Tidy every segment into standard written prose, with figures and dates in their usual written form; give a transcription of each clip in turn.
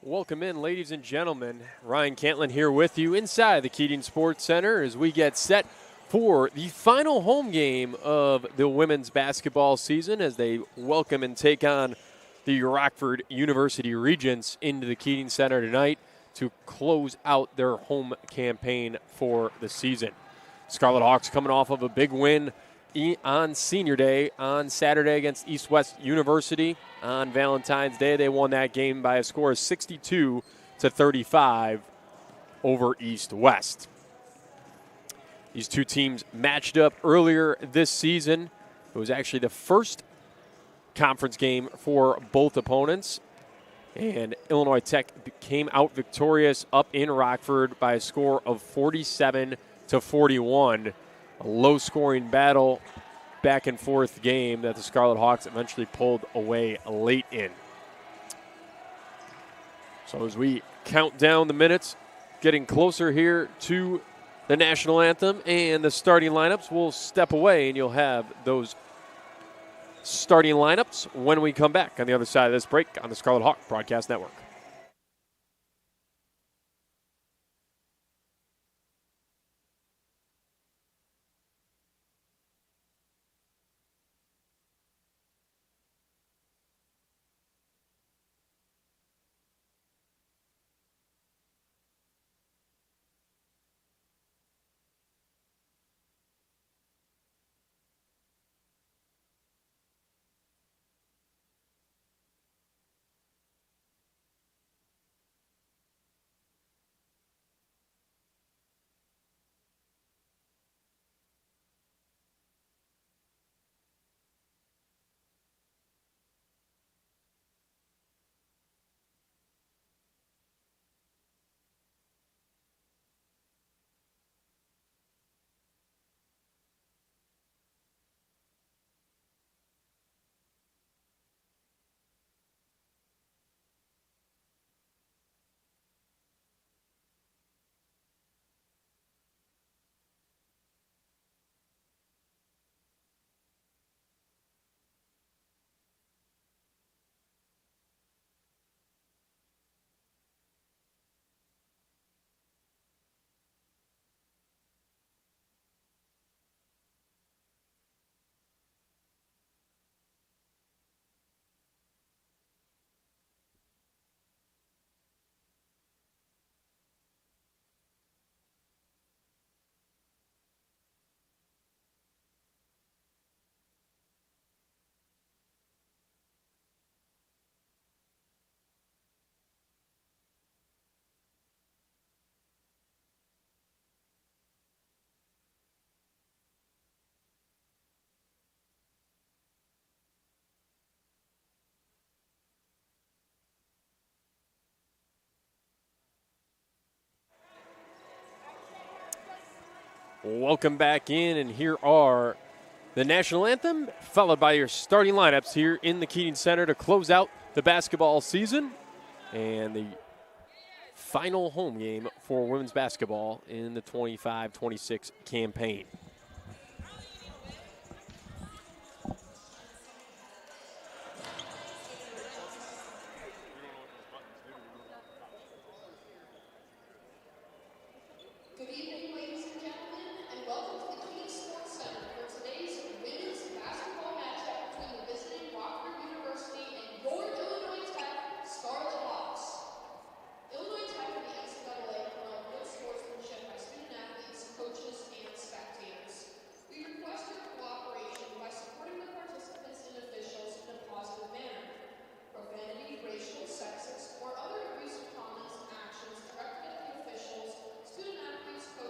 Welcome in, ladies and gentlemen. Ryan Cantlin here with you inside the Keating Sports Center as we get set for the final home game of the women's basketball season as they welcome and take on the Rockford University Regents into the Keating Center tonight to close out their home campaign for the season. Scarlet Hawks coming off of a big win on Senior Day on Saturday against East West University. On Valentine's Day, they won that game by a score of 62-35 over East West. These two teams matched up earlier this season. It was actually the first conference game for both opponents. And Illinois Tech came out victorious up in Rockford by a score of 47-41. A low-scoring battle, back-and-forth game that the Scarlet Hawks eventually pulled away late in. So as we count down the minutes, getting closer here to the national anthem and the starting lineups, we'll step away and you'll have those starting lineups when we come back on the other side of this break on the Scarlet Hawk Broadcast Network. Welcome back in, and here are the national anthem, followed by your starting lineups here in the Keating Center to close out the basketball season and the final home game for women's basketball in the 25-26 campaign. Good evening, ladies and gentlemen, and welcome to the Keating Sports Center for today's women's basketball matchup between the visiting Rockford University and your Illinois Tech Scarlet Hawks. Illinois Tech and the NCAA promote no sportsmanship by student athletes, coaches, and spectators. We request your cooperation by supporting the participants and officials in a positive manner. Profanity, racial, sexist, or other abusive comments and actions directed at the officials, student athletes, coaches,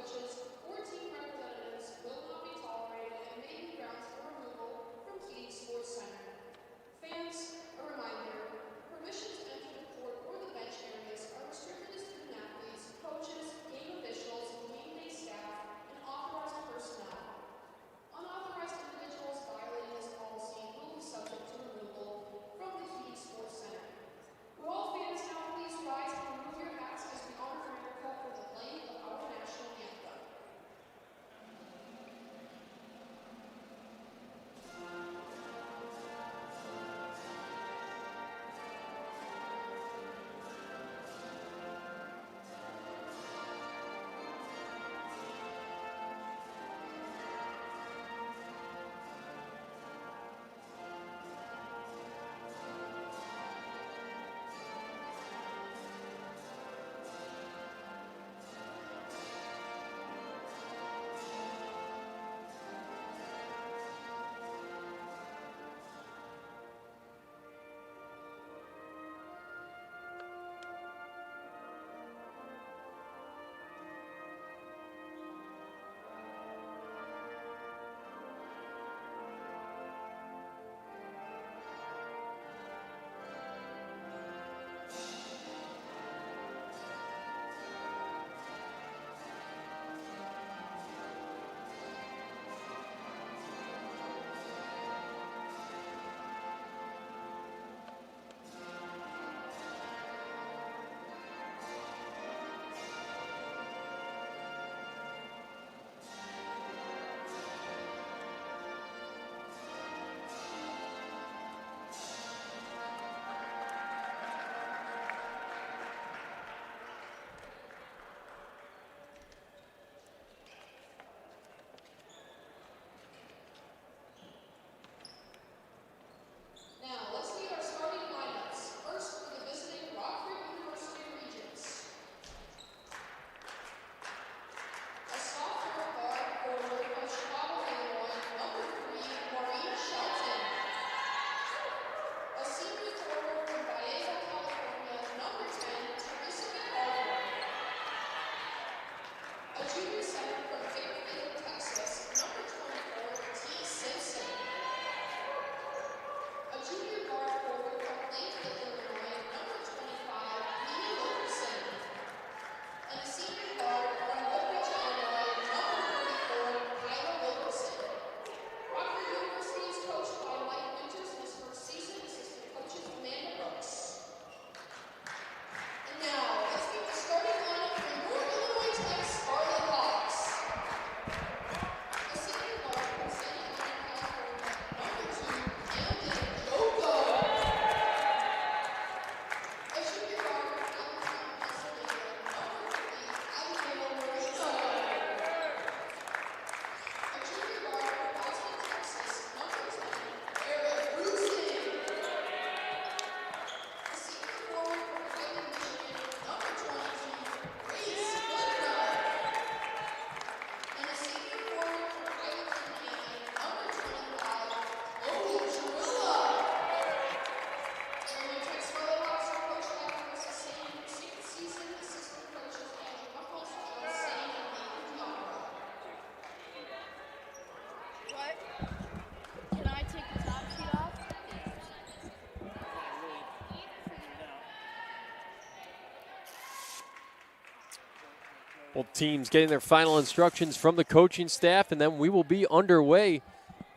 Both teams getting their final instructions from the coaching staff, and then we will be underway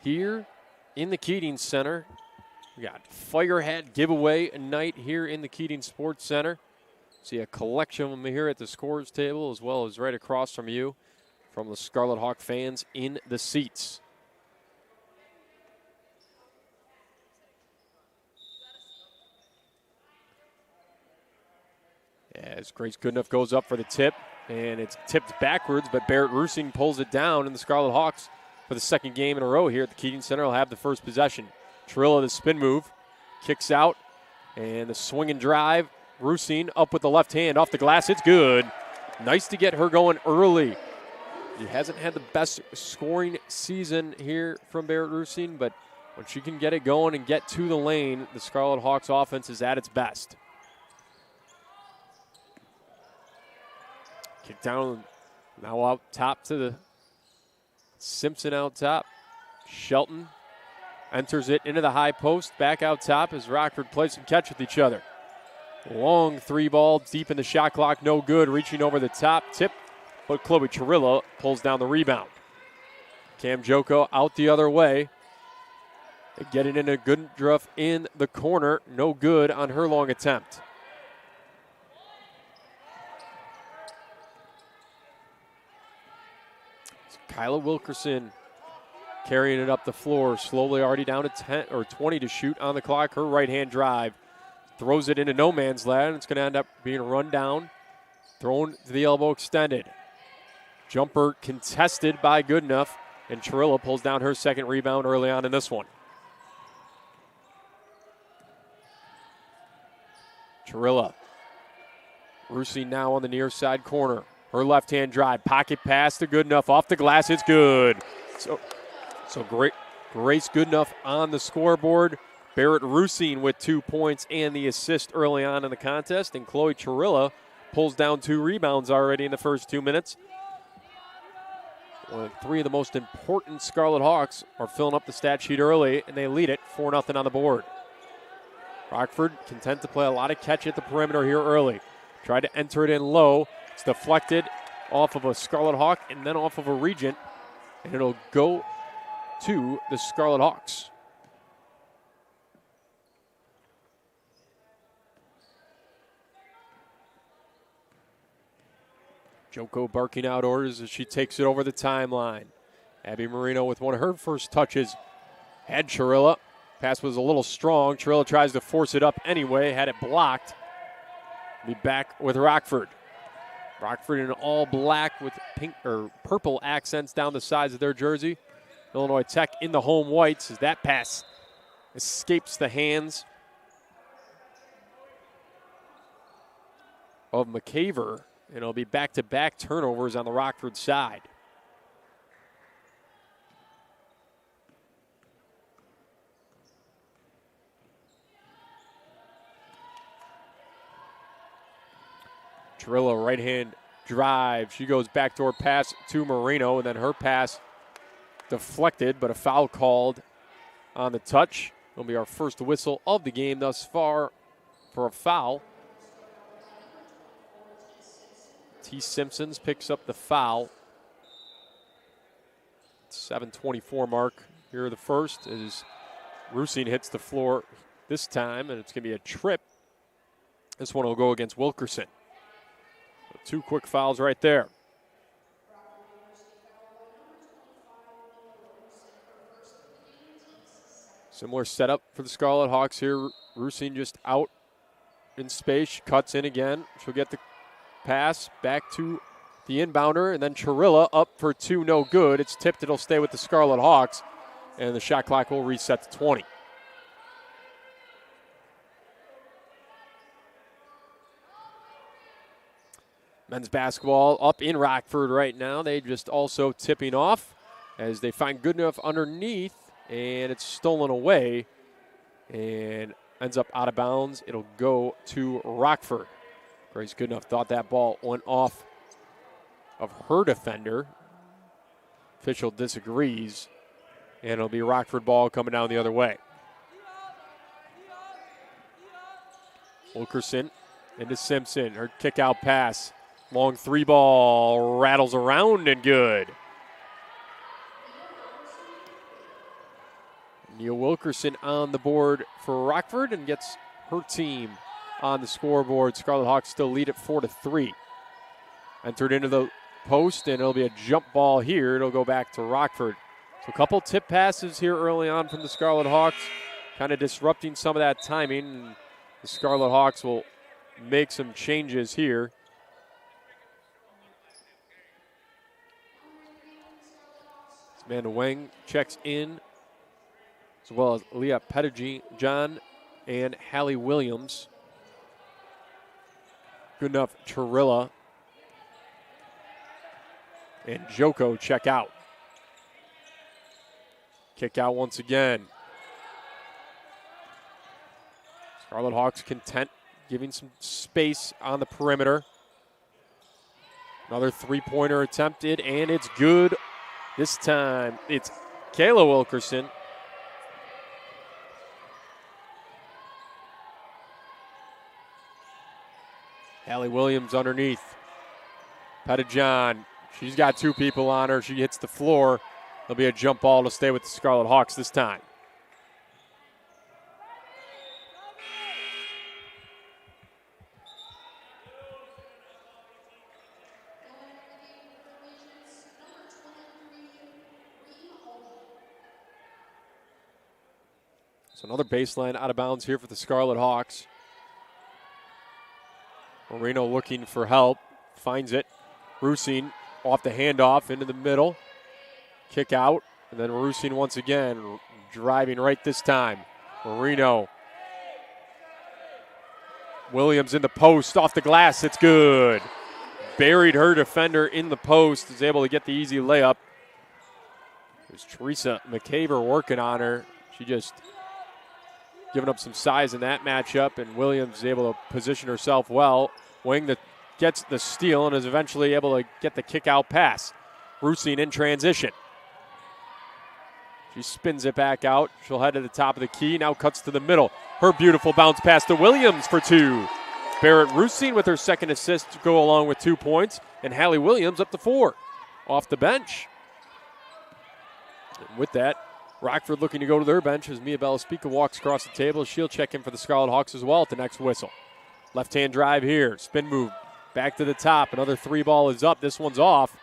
here in the Keating Center. We got Fire Hat giveaway night here in the Keating Sports Center. See a collection of them here at the scores table, as well as right across from you from the Scarlet Hawk fans in the seats. As Grace Goodenough goes up for the tip, and it's tipped backwards, but Barrett Rusing pulls it down, and the Scarlet Hawks, for the second game in a row here at the Keating Center, will have the first possession. Trilla, the spin move, kicks out, and the swing and drive. Rusing up with the left hand off the glass. It's good. Nice to get her going early. She hasn't had the best scoring season here from Barrett Rusing, but when she can get it going and get to the lane, the Scarlet Hawks offense is at its best. Kick down, now out top to the Simpson out top. Shelton enters it into the high post, back out top as Rockford plays some catch with each other. Long three ball, deep in the shot clock, no good. Reaching over the top, tip, but Chloe Chirilla pulls down the rebound. Cam Joko out the other way. They get it into Goodruff in the corner, no good on her long attempt. Kyla Wilkerson carrying it up the floor, slowly already down to 10 or 20 to shoot on the clock. Her right-hand drive throws it into no man's land. It's going to end up being run down, thrown to the elbow extended. Jumper contested by Goodenough, and Chirilla pulls down her second rebound early on in this one. Chirilla. Rusey now on the near side corner. Her left-hand drive, pocket pass to Goodenough. Off the glass, it's good. So great. Grace Goodenough on the scoreboard. Barrett Rusing with 2 points and the assist early on in the contest. And Chloe Chirilla pulls down 2 rebounds already in the first 2 minutes. Well, 3 of the most important Scarlet Hawks are filling up the stat sheet early, and they lead it 4-0 on the board. Rockford content to play a lot of catch at the perimeter here early. Tried to enter it in low. It's deflected off of a Scarlet Hawk and then off of a Regent, and it'll go to the Scarlet Hawks. Joko barking out orders as she takes it over the timeline. Abby Marino with one of her first touches had Chirilla. Pass was a little strong. Chirilla tries to force it up anyway, had it blocked. Be back with Rockford. Rockford in all black with pink or purple accents down the sides of their jersey. Illinois Tech in the home whites as that pass escapes the hands of McCaver. And it'll be back-to-back turnovers on the Rockford side. Chirilla right-hand drive. She goes backdoor pass to Marino, and then her pass deflected, but a foul called on the touch. It'll be our first whistle of the game thus far for a foul. T. Simpsons picks up the foul. 7:24 mark here the first as Rusing hits the floor this time, and it's going to be a trip. This one will go against Wilkerson. 2 quick fouls right there. Similar setup for the Scarlet Hawks here. Rusing just out in space. She cuts in again. She'll get the pass back to the inbounder, and then Chirilla up for 2, no good. It's tipped. It'll stay with the Scarlet Hawks, and the shot clock will reset to 20. Men's basketball up in Rockford right now. They just also tipping off as they find Goodenough underneath, and it's stolen away and ends up out of bounds. It'll go to Rockford. Grace Goodenough thought that ball went off of her defender. Official disagrees, and it'll be Rockford ball coming down the other way. Wilkerson into Simpson. Her kick out pass Long three ball rattles around and good. Neil Wilkerson on the board for Rockford and gets her team on the scoreboard. Scarlet Hawks still lead at 4-3. Entered into the post, and it'll be a jump ball here. It'll go back to Rockford. So a couple tip passes here early on from the Scarlet Hawks, kind of disrupting some of that timing. The Scarlet Hawks will make some changes here. Amanda Wang checks in, as well as Leah Pettigrew-John and Hallie Williams. Good enough, Torilla and Joko check out. Kick out once again. Scarlet Hawks content, giving some space on the perimeter. Another three-pointer attempted, and it's good. This time it's Kayla Wilkerson. Hallie Williams underneath. Pettigrew-John, she's got two people on her. She hits the floor. There'll be a jump ball to stay with the Scarlet Hawks this time. So another baseline out of bounds here for the Scarlet Hawks. Moreno looking for help, finds it. Rusine off the handoff into the middle. Kick out, and then Rusine once again driving right this time. Moreno. Williams in the post, off the glass, it's good. Buried her defender in the post, is able to get the easy layup. There's Teresa McCaver working on her. She just giving up some size in that matchup, and Williams is able to position herself well. Wing that gets the steal and is eventually able to get the kick-out pass. Rusine in transition. She spins it back out. She'll head to the top of the key, now cuts to the middle. Her beautiful bounce pass to Williams for two. Barrett Rusine with her second assist to go along with 2 points, and Hallie Williams up to 4 off the bench. And with that, Rockford looking to go to their bench as Mia Bellaspica walks across the table. She'll check in for the Scarlet Hawks as well at the next whistle. Left-hand drive here. Spin move. Back to the top. Another three ball is up. This one's off.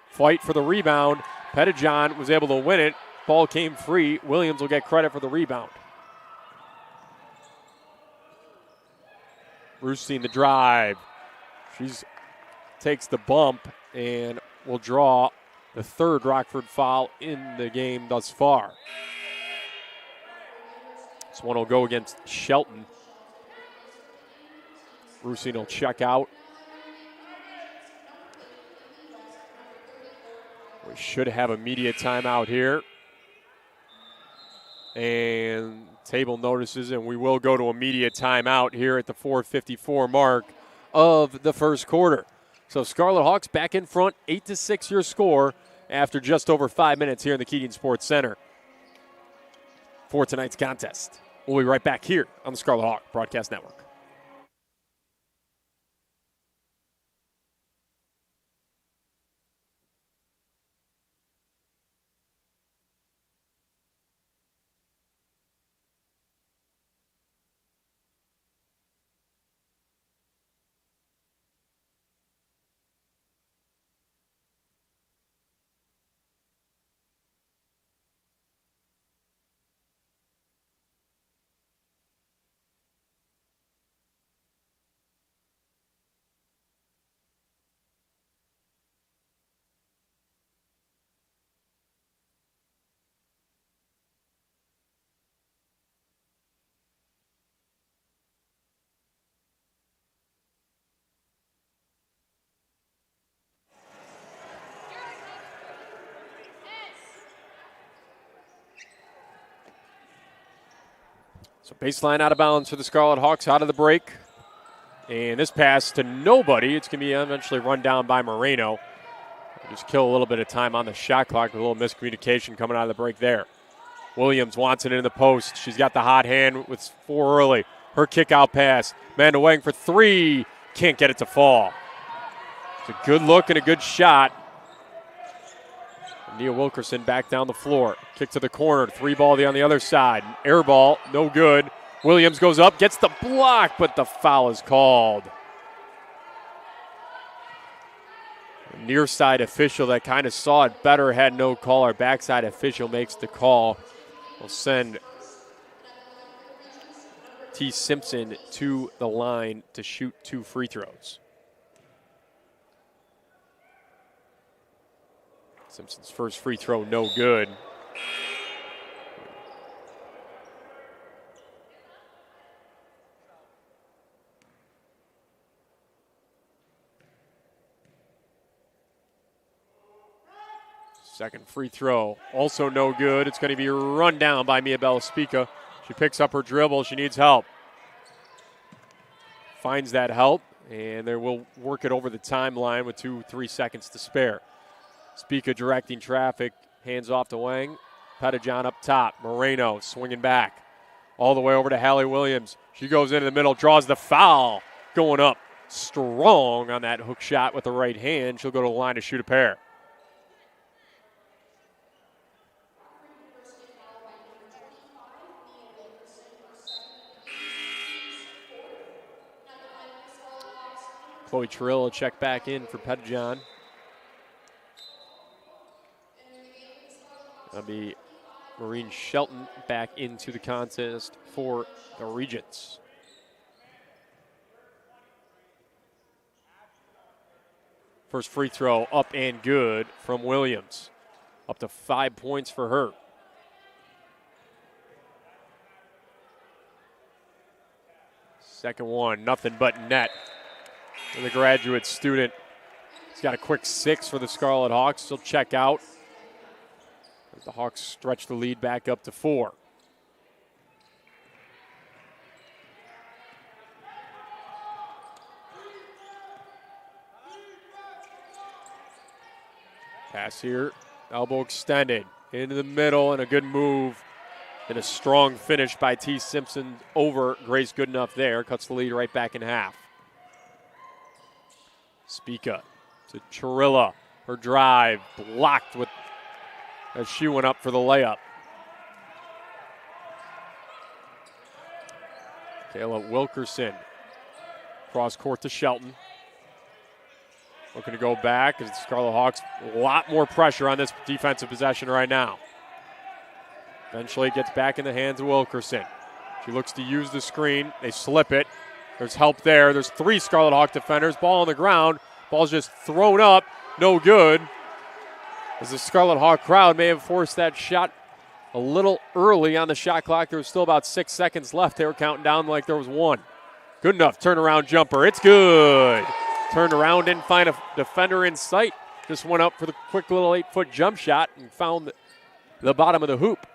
Fight for the rebound. Pettigrew-John was able to win it. Ball came free. Williams will get credit for the rebound. Rusine the drive. She takes the bump and will draw the third Rockford foul in the game thus far. This one will go against Shelton. Rusine will check out. We should have immediate timeout here. And table notices, and we will go to immediate timeout here at the 4:54 mark of the first quarter. So Scarlet Hawks back in front, 8-6 your score after just over 5 minutes here in the Keating Sports Center for tonight's contest. We'll be right back here on the Scarlet Hawk Broadcast Network. So baseline out of bounds for the Scarlet Hawks out of the break. And this pass to nobody. It's going to be eventually run down by Moreno. Just kill a little bit of time on the shot clock with a little miscommunication coming out of the break there. Williams wants it in the post. She's got the hot hand with 4 early. Her kick out pass. Amanda Wang for 3. Can't get it to fall. It's a good look and a good shot. Nia Wilkerson back down the floor. Kick to the corner. 3-ball on the other side. Air ball, no good. Williams goes up, gets the block, but the foul is called. Near side official that kind of saw it better had no call. Our backside official makes the call. We'll send T. Simpson to the line to shoot 2 free throws. Simpson's first free throw, no good. Second free throw, also no good. It's going to be run down by Mia Spica. She picks up her dribble. She needs help. Finds that help, and they will work it over the timeline with 2-3 seconds to spare. Spica directing traffic, hands off to Wang. Pettijohn up top. Moreno swinging back. All the way over to Hallie Williams. She goes into the middle, draws the foul. Going up strong on that hook shot with the right hand. She'll go to the line to shoot a pair. Chloe Trillo check back in for Pettijohn. That'll be Maureen Shelton back into the contest for the Regents. First free throw up and good from Williams. Up to 5 points for her. Second one, nothing but net. And the graduate student, he's got a quick 6 for the Scarlet Hawks. She'll check out. The Hawks stretch the lead back up to 4. Pass here, elbow extended, into the middle, and a good move. And a strong finish by T. Simpson over Grace Goodenough there. Cuts the lead right back in half. Spica to Chirilla. Her drive blocked with as she went up for the layup. Kayla Wilkerson. Cross court to Shelton. Looking to go back as the Scarlet Hawks, a lot more pressure on this defensive possession right now. Eventually gets back in the hands of Wilkerson. She looks to use the screen. They slip it. There's help there. There's 3 Scarlet Hawk defenders. Ball on the ground. Ball's just thrown up. No good. As the Scarlet Hawk crowd may have forced that shot a little early on the shot clock. There was still about 6 seconds left. They were counting down like there was 1. Good enough. Turnaround jumper. It's good. Turned around, didn't find a defender in sight. Just went up for the quick little 8-foot jump shot and found the bottom of the hoop.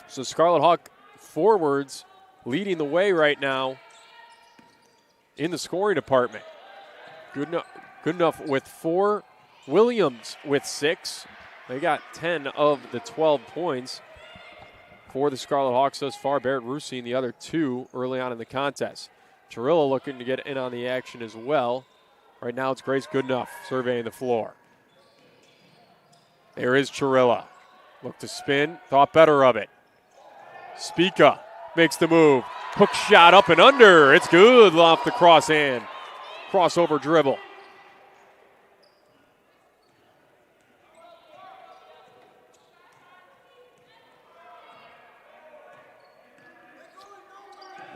So Scarlet Hawk forwards leading the way right now in the scoring department. Good enough with 4. Williams with 6. They got 10 of the 12 points for the Scarlet Hawks thus far. Barrett Rusey and the other 2 early on in the contest. Chirilla looking to get in on the action as well. Right now it's Grace Goodenough surveying the floor. There is Chirilla. Look to spin, thought better of it. Spica makes the move. Hook shot up and under. It's good off the crosshand. Crossover dribble.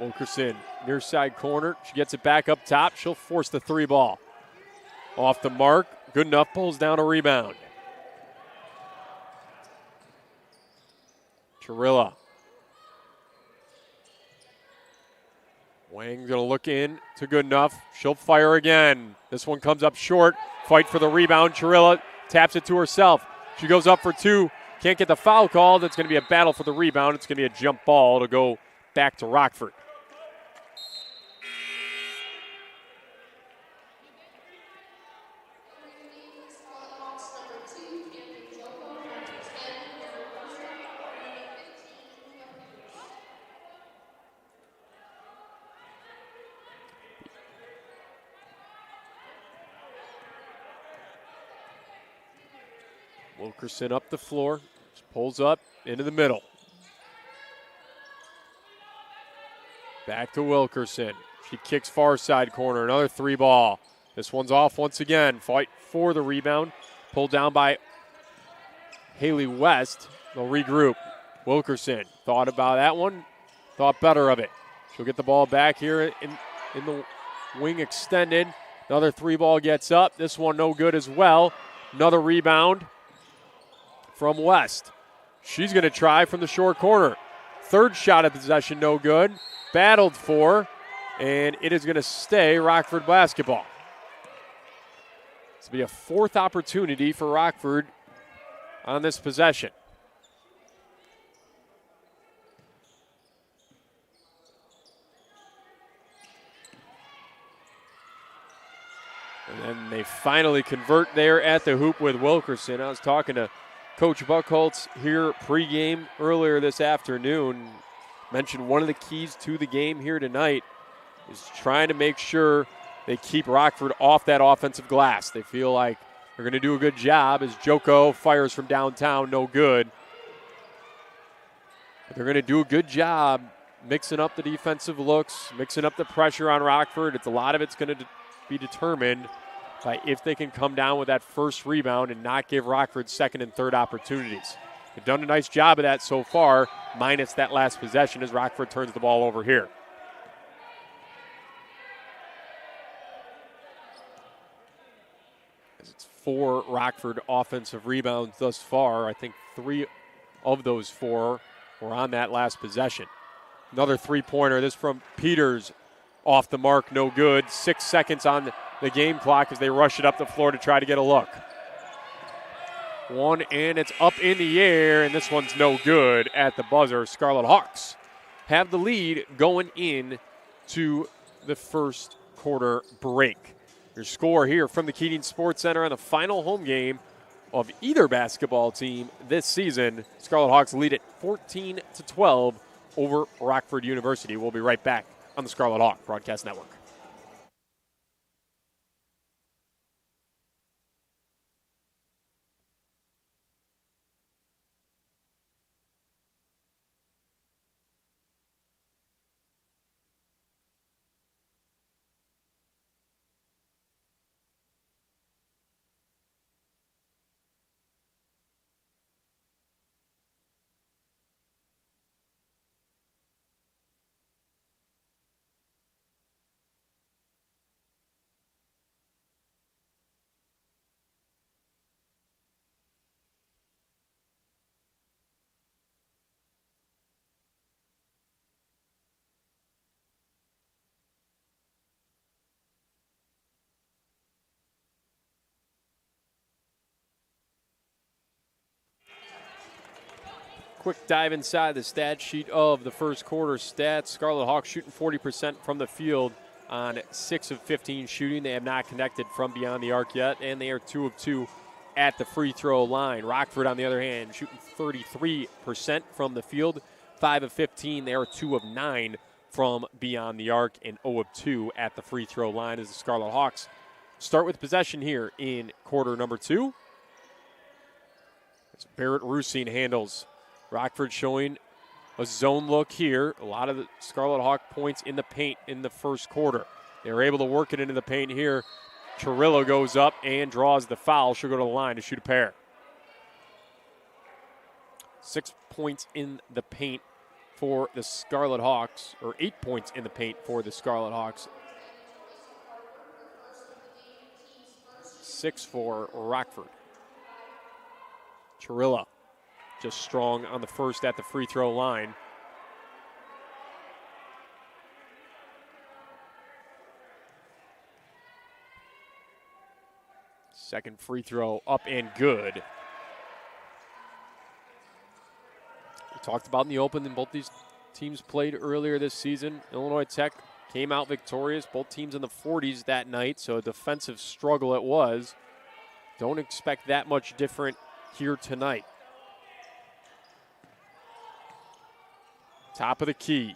Wilkerson, near side corner. She gets it back up top. She'll force the 3-ball. Off the mark. Goodenough pulls down a rebound. Chirilla. Wang's going to look in to Goodenough. She'll fire again. This one comes up short. Fight for the rebound. Chirilla taps it to herself. She goes up for 2. Can't get the foul call. That's going to be a battle for the rebound. It's going to be a jump ball to go back to Rockford. Wilkerson up the floor, just pulls up into the middle. Back to Wilkerson. She kicks far side corner, another 3-ball. This one's off once again. Fight for the rebound. Pulled down by Haley West. They'll regroup. Wilkerson thought about that one, thought better of it. She'll get the ball back here in the wing extended. Another 3-ball gets up. This one no good as well. Another rebound from West. She's going to try from the short corner. Third shot at possession, no good. Battled for, and it is going to stay Rockford basketball. This will be a fourth opportunity for Rockford on this possession. And then they finally convert there at the hoop with Wilkerson. I was talking to Coach Buckholtz here pregame earlier this afternoon. Mentioned one of the keys to the game here tonight is trying to make sure they keep Rockford off that offensive glass. They feel like they're going to do a good job as Joko fires from downtown, no good. But they're going to do a good job mixing up the defensive looks, mixing up the pressure on Rockford. A lot of it's going to be determined by if they can come down with that first rebound and not give Rockford second and third opportunities. They've done a nice job of that so far, minus that last possession as Rockford turns the ball over here. As it's 4 Rockford offensive rebounds thus far. I think 3 of those 4 were on that last possession. Another 3-pointer. This from Peters. Off the mark, no good. 6 seconds on the game clock as they rush it up the floor to try to get a look. One, and it's up in the air, and this one's no good at the buzzer. Scarlet Hawks have the lead going in to the first quarter break. Your score here from the Keating Sports Center on the final home game of either basketball team this season. Scarlet Hawks lead it 14-12 over Rockford University. We'll be right back on the Scarlet Hawk Broadcast Network. Quick dive inside the stat sheet of the first quarter stats. Scarlet Hawks shooting 40% from the field on 6 of 15 shooting. They have not connected from beyond the arc yet, and they are 2 of 2 at the free throw line. Rockford, on the other hand, shooting 33% from the field, 5 of 15. They are 2 of 9 from beyond the arc, and 0 of 2 at the free throw line as the Scarlet Hawks start with possession here in quarter number 2. As Barrett Rusine handles. Rockford showing a zone look here. A lot of the Scarlet Hawk points in the paint in the first quarter. They were able to work it into the paint here. Chirillo goes up and draws the foul. She'll go to the line to shoot a pair. 6 points in the paint for the Scarlet Hawks, or 8 points in the paint for the Scarlet Hawks. 6 for Rockford. Chirillo. Just strong on the first at the free throw line. Second free throw up and good. We talked about in the open that both these teams played earlier this season. Illinois Tech came out victorious. Both teams in the 40s that night, so a defensive struggle it was. Don't expect that much different here tonight. Top of the key.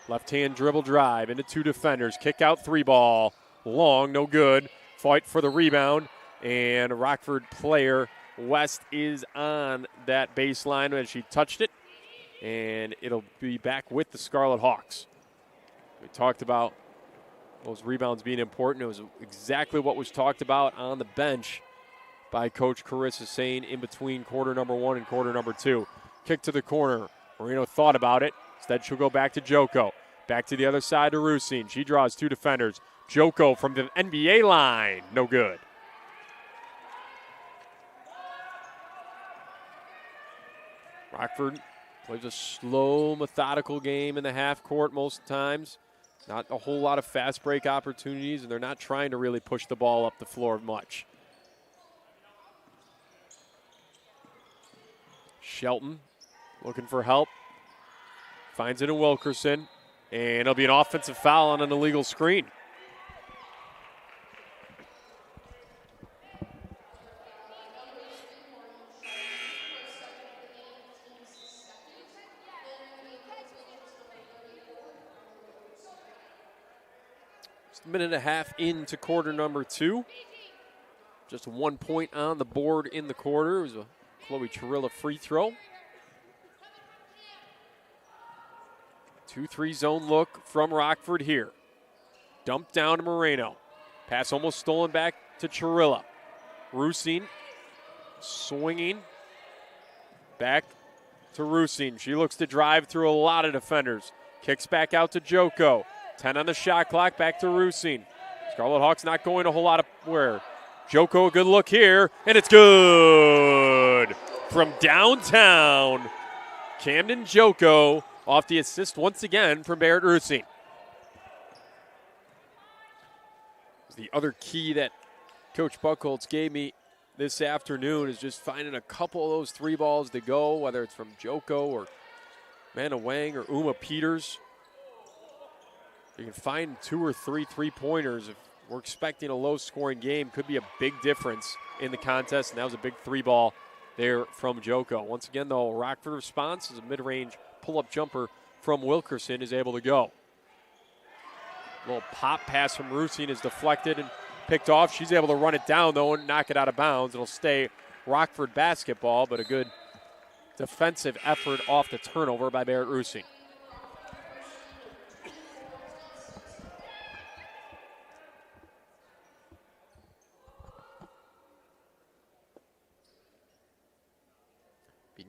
Left-hand dribble drive into 2 defenders. Kick out 3-ball. Long, no good. Fight for the rebound. And a Rockford player West is on that baseline as she touched it, and it'll be back with the Scarlet Hawks. We talked about those rebounds being important. It was exactly what was talked about on the bench by Coach Carissa Sane in between quarter number 1 and quarter number 2. Kick to the corner. Moreno thought about it. Instead, she'll go back to Joko. Back to the other side to Rusine. She draws 2 defenders. Joko from the NBA line. No good. Rockford plays a slow, methodical game in the half court most times. Not a whole lot of fast break opportunities, and they're not trying to really push the ball up the floor much. Shelton looking for help. Finds it in Wilkerson, and it'll be an offensive foul on an illegal screen. Just a minute and a half into quarter number 2. Just 1 point on the board in the quarter. It was a Chloe Chirilla free throw. 2-3 zone look from Rockford here. Dumped down to Moreno. Pass almost stolen back to Chirilla. Rusine swinging back to Rusine. She looks to drive through a lot of defenders. Kicks back out to Joko. 10 on the shot clock, back to Rusine. Scarlet Hawks not going a whole lot of where. Joko, a good look here, and it's good. From downtown, Camden Joko off the assist once again from Barrett Rusine. The other key that Coach Buchholz gave me this afternoon is just finding a couple of those 3 balls to go, whether it's from Joko or Amanda Wang or Uma Peters. You can find 2 or 3 3-pointers. If we're expecting a low-scoring game, could be a big difference in the contest, and that was a big 3-ball there from Joko. Once again, though, Rockford response is a mid-range pull-up jumper from Wilkerson is able to go. Little pop pass from Rusine is deflected and picked off. She's able to run it down, though, and knock it out of bounds. It'll stay Rockford basketball, but a good defensive effort off the turnover by Barrett Rusine.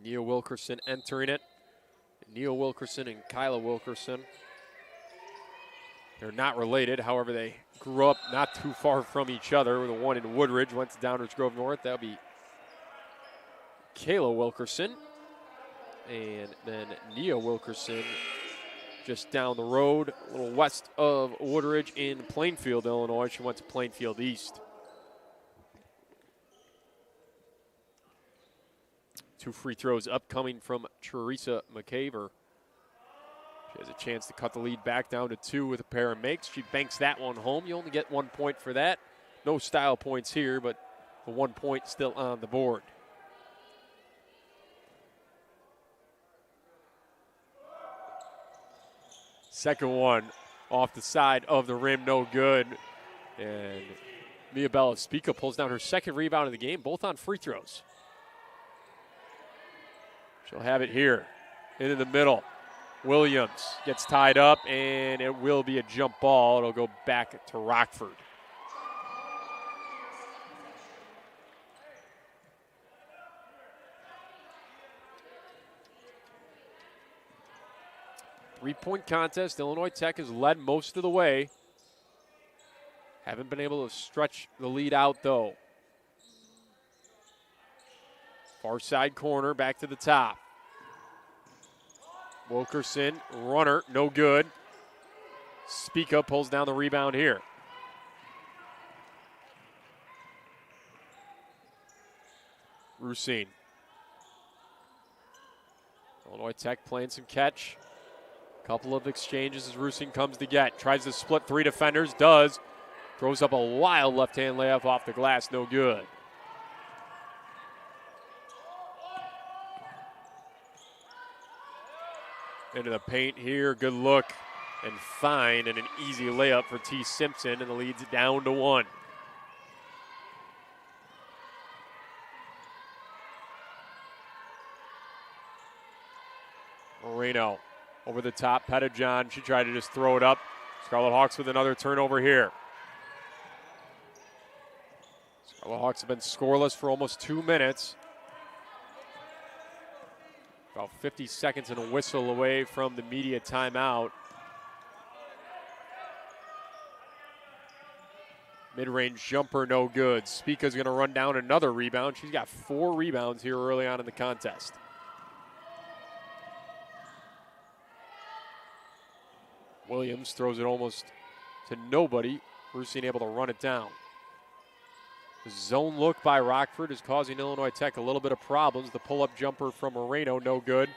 Nia Wilkerson entering it. Nia Wilkerson and Kyla Wilkerson. They're not related. However, they grew up not too far from each other. The one in Woodridge went to Downers Grove North. That'll be Kayla Wilkerson. And then Nia Wilkerson just down the road, a little west of Woodridge in Plainfield, Illinois. She went to Plainfield East. 2 free throws upcoming from Teresa McCaver. She has a chance to cut the lead back down to 2 with a pair of makes. She banks that one home. You only get 1 point for that. No style points here, but the 1 point still on the board. Second one off the side of the rim, no good. And Mia Bella Spica pulls down her second rebound of the game, both on free throws. She'll have it here, into the middle. Williams gets tied up, and it will be a jump ball. It'll go back to Rockford. Three-point contest. Illinois Tech has led most of the way. Haven't been able to stretch the lead out, though. Far side corner, back to the top. Wilkerson, runner, no good. Spica pulls down the rebound here. Rusine. Illinois Tech playing some catch. Couple of exchanges as Rusine comes to get. Tries to split 3 defenders, does. Throws up a wild left-hand layup off the glass, no good. Into the paint here, good look and fine, and an easy layup for T. Simpson, and the lead's down to 1. Moreno over the top. Pettijohn, she tried to just throw it up. Scarlet Hawks with another turnover here. Scarlet Hawks have been scoreless for almost 2 minutes. About 50 seconds and a whistle away from the media timeout. Mid-range jumper, no good. Spica's going to run down another rebound. She's got 4 rebounds here early on in the contest. Williams throws it almost to nobody. Rusine able to run it down. The zone look by Rockford is causing Illinois Tech a little bit of problems. The pull-up jumper from Moreno, no good.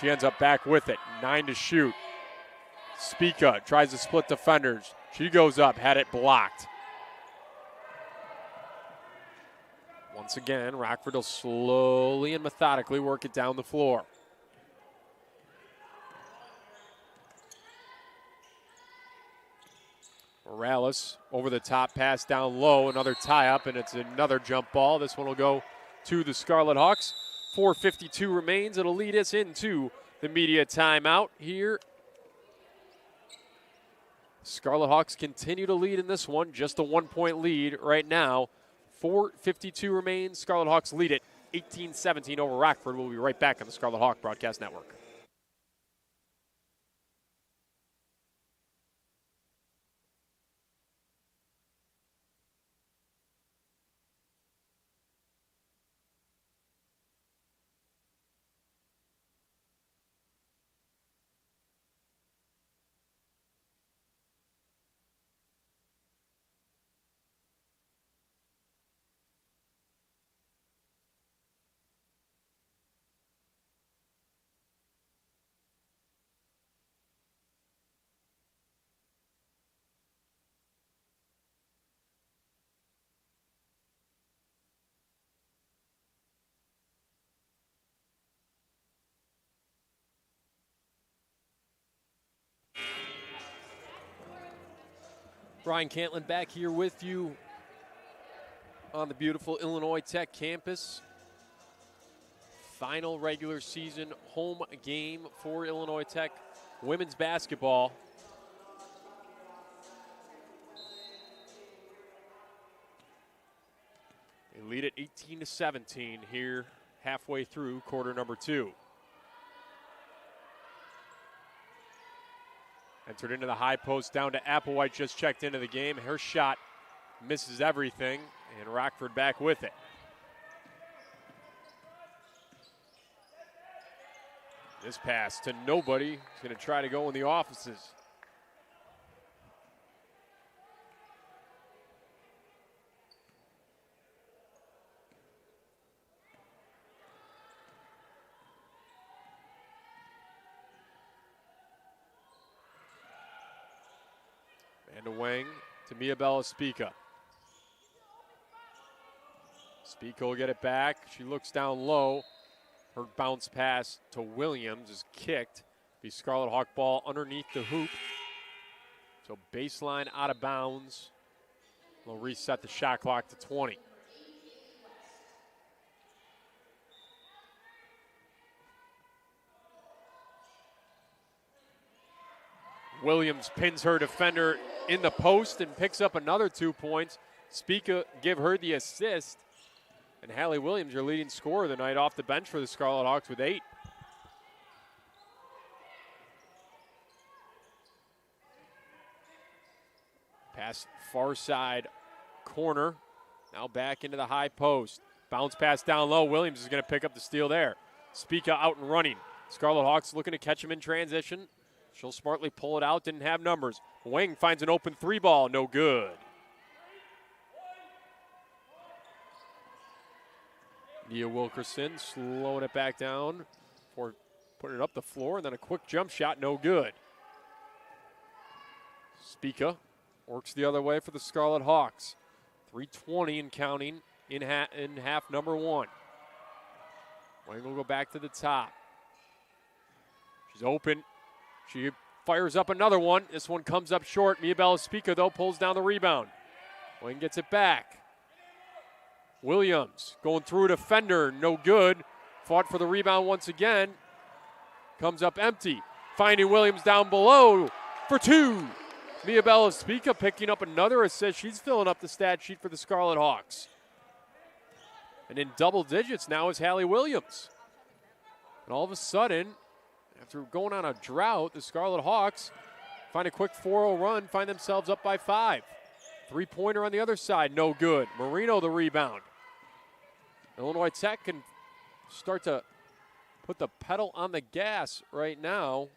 She ends up back with it. 9 to shoot. Spica tries to split defenders. She goes up, had it blocked. Once again, Rockford will slowly and methodically work it down the floor. Morales over the top, pass down low, another tie-up, and it's another jump ball. This one will go to the Scarlet Hawks. 4:52 remains. It'll lead us into the media timeout here. Scarlet Hawks continue to lead in this one, just a 1-point lead right now. 4:52 remains. Scarlet Hawks lead it 18-17 over Rockford. We'll be right back on the Scarlet Hawk Broadcast Network. Ryan Cantlin back here with you on the beautiful Illinois Tech campus. Final regular season home game for Illinois Tech women's basketball. They lead it 18-17 here halfway through quarter number 2. Entered into the high post down to Applewhite, just checked into the game. Her shot misses everything, and Rockford back with it. This pass to nobody. He's going to try to go in the offices. Amanda Wang to Miabella Spica. Spica will get it back. She looks down low. Her bounce pass to Williams is kicked. Be Scarlet Hawk ball underneath the hoop. So baseline out of bounds. They'll reset the shot clock to 20. Williams pins her defender in the post and picks up another 2 points. Spica give her the assist. And Hallie Williams, your leading scorer of the night, off the bench for the Scarlet Hawks with 8. Pass far side corner. Now back into the high post. Bounce pass down low. Williams is going to pick up the steal there. Spica out and running. Scarlet Hawks looking to catch him in transition. She'll smartly pull it out, didn't have numbers. Wang finds an open 3 ball, no good. Nia Wilkerson slowing it back down for putting it up the floor, and then a quick jump shot, no good. Spica works the other way for the Scarlet Hawks. 3:20 and counting in half number 1. Wang will go back to the top. She's open. She fires up another one. This one comes up short. Miabella Spica, though, pulls down the rebound. Wayne gets it back. Williams going through a defender, no good. Fought for the rebound once again. Comes up empty. Finding Williams down below for two. Miabella Spica picking up another assist. She's filling up the stat sheet for the Scarlet Hawks. And in double digits now is Hallie Williams. And all of a sudden, after going on a drought, the Scarlet Hawks find a quick 4-0 run, find themselves up by 5. Three-pointer on the other side, no good. Marino the rebound. Illinois Tech can start to put the pedal on the gas right now.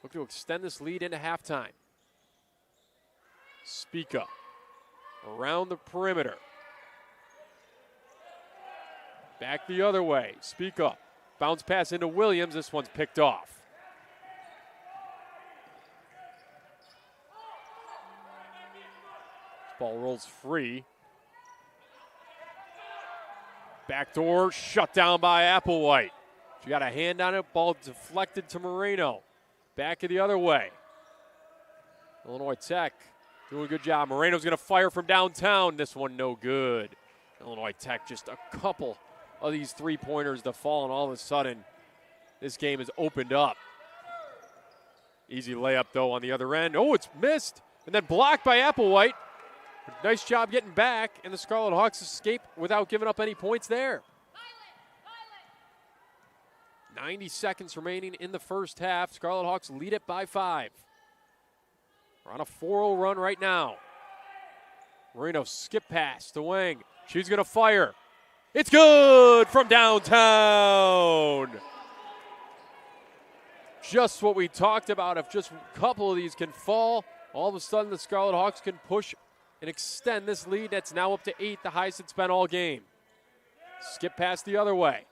Look to extend this lead into halftime. Spica around the perimeter. Back the other way. Spica. Bounce pass into Williams. This one's picked off. This ball rolls free. Backdoor shut down by Applewhite. She got a hand on it. Ball deflected to Moreno. Back the other way. Illinois Tech doing a good job. Moreno's going to fire from downtown. This one no good. Illinois Tech just a couple of these three-pointers to fall, and all of a sudden this game is opened up. Easy layup, though, on the other end. Oh, it's missed, and then blocked by Applewhite. Nice job getting back, and the Scarlet Hawks escape without giving up any points there. 90 seconds remaining in the first half. Scarlet Hawks lead it by 5. We're on a 4-0 run right now. Moreno skip pass to Wang. She's going to fire. It's good from downtown. Just what we talked about. If just a couple of these can fall, all of a sudden the Scarlet Hawks can push and extend this lead. That's now up to 8, the highest it's been all game. Skip pass the other way.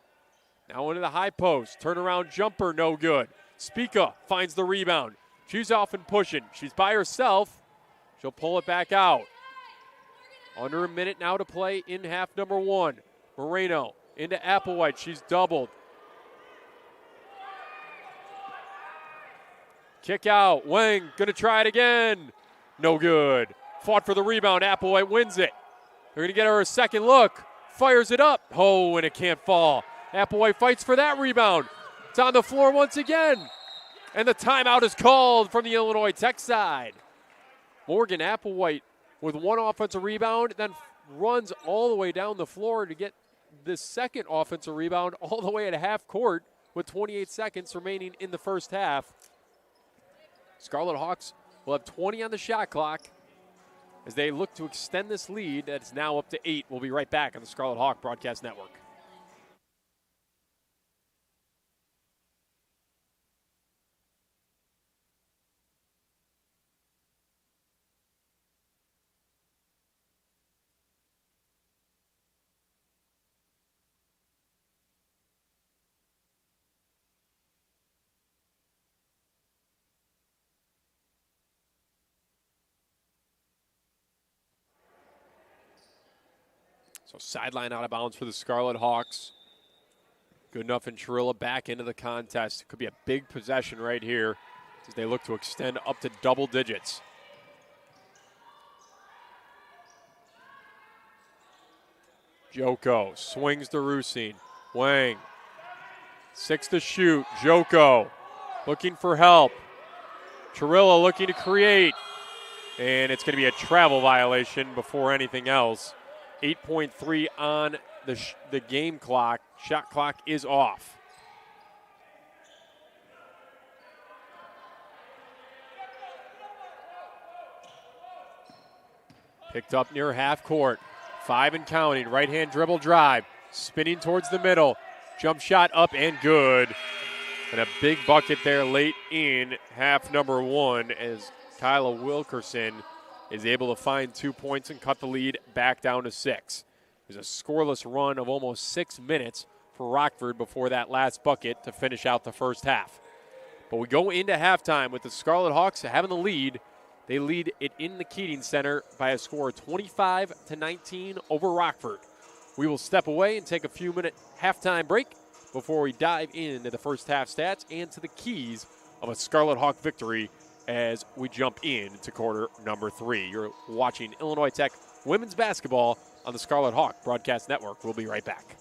Now into the high post. Turnaround jumper, no good. Spica finds the rebound. She's off and pushing. She's by herself. She'll pull it back out. Under a minute now to play in half number 1. Moreno into Applewhite. She's doubled. Kick out. Wang going to try it again. No good. Fought for the rebound. Applewhite wins it. They're going to get her a second look. Fires it up. Oh, and it can't fall. Applewhite fights for that rebound. It's on the floor once again. And the timeout is called from the Illinois Tech side. Morgan Applewhite with one offensive rebound, then runs all the way down the floor to get the second offensive rebound all the way at half court with 28 seconds remaining in the first half. Scarlet Hawks will have 20 on the shot clock as they look to extend this lead that's now up to 8. We'll be right back on the Scarlet Hawk Broadcast Network. So sideline out of bounds for the Scarlet Hawks. Good enough, and Chirilla back into the contest. Could be a big possession right here as they look to extend up to double digits. Joko swings to Rusine. Wang. 6 to shoot. Joko looking for help. Chirilla looking to create. And it's going to be a travel violation before anything else. 8.3 on the game clock. Shot clock is off. Picked up near half court. 5 and counting. Right-hand dribble drive. Spinning towards the middle. Jump shot up and good. And a big bucket there late in half number 1 as Kyla Wilkerson is able to find 2 points and cut the lead back down to 6. There's a scoreless run of almost 6 minutes for Rockford before that last bucket to finish out the first half. But we go into halftime with the Scarlet Hawks having the lead. They lead it in the Keating Center by a score of 25-19 over Rockford. We will step away and take a few-minute halftime break before we dive into the first half stats and to the keys of a Scarlet Hawk victory as we jump into quarter number 3. You're watching Illinois Tech women's basketball on the Scarlet Hawk Broadcast Network. We'll be right back.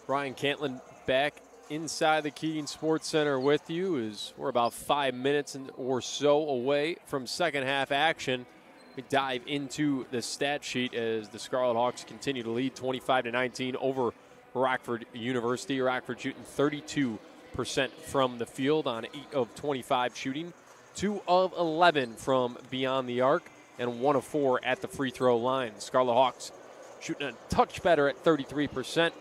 Ryan Cantlin back inside the Keating Sports Center with you as we're about 5 minutes or so away from second half action. We dive into the stat sheet as the Scarlet Hawks continue to lead 25-19 over Rockford University. Rockford shooting 32% from the field on 8 of 25 shooting, 2 of 11 from beyond the arc, and 1 of 4 at the free throw line. The Scarlet Hawks shooting a touch better at 33%,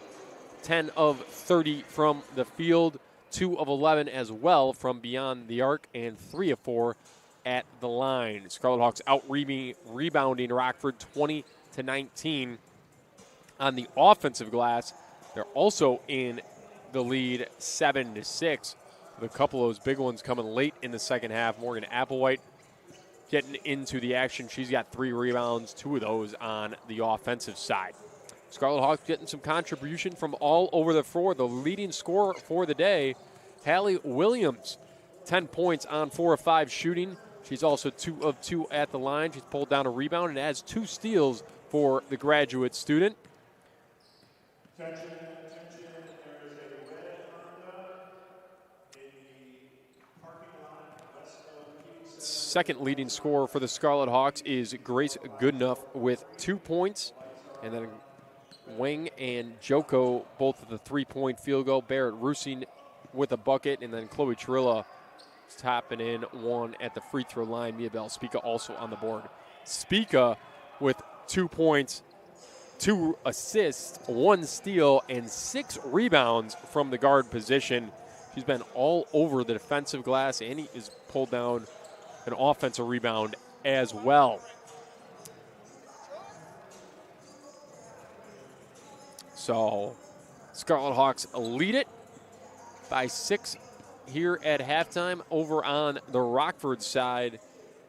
10 of 30 from the field, 2 of 11 as well from beyond the arc, and 3 of 4 at the line. Scarlet Hawks out rebounding Rockford 20-19 on the offensive glass. They're also in the lead 7-6. With a couple of those big ones coming late in the second half. Morgan Applewhite getting into the action. She's got 3 rebounds, 2 of those on the offensive side. Scarlet Hawks getting some contribution from all over the floor. The leading scorer for the day, Hallie Williams, 10 points on 4 of 5 shooting. She's also 2 of 2 at the line. She's pulled down a rebound and has 2 steals for the graduate student. Attention, there is a red Honda in the parking lot west of Keating Center. Second leading scorer for the Scarlet Hawks is Grace Goodenough with 2 points. And then Wang and Joko both with a 3-point field goal. Barrett Rusing with a bucket. And then Chloe Trilla tapping in 1 at the free throw line. Mia Bell Spica also on the board. Spica with 2 points, 2 assists, 1 steal, and 6 rebounds from the guard position. She's been all over the defensive glass, and he has pulled down an offensive rebound as well. So Scarlet Hawks lead it by 6 here at halftime. Over on the Rockford side,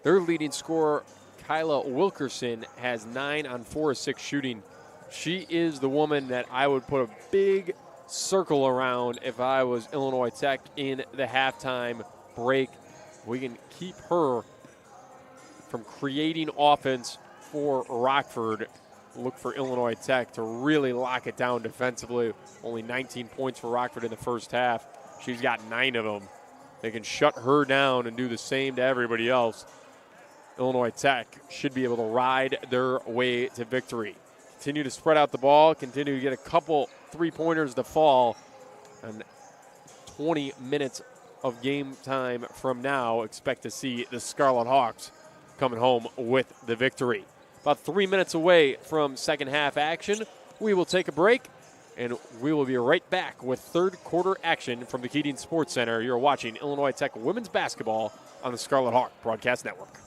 their leading scorer, Kyla Wilkerson, has 9 on 4 of 6 shooting. She is the woman that I would put a big circle around if I was Illinois Tech in the halftime break. We can keep her from creating offense for Rockford. Look for Illinois Tech to really lock it down defensively. Only 19 points for Rockford in the first half. She's got 9 of them. They can shut her down and do the same to everybody else. Illinois Tech should be able to ride their way to victory. Continue to spread out the ball, continue to get a couple three-pointers to fall. And 20 minutes of game time from now, expect to see the Scarlet Hawks coming home with the victory. About 3 minutes away from second half action. We will take a break, and we will be right back with third quarter action from the Keating Sports Center. You're watching Illinois Tech women's basketball on the Scarlet Hawk Broadcast Network.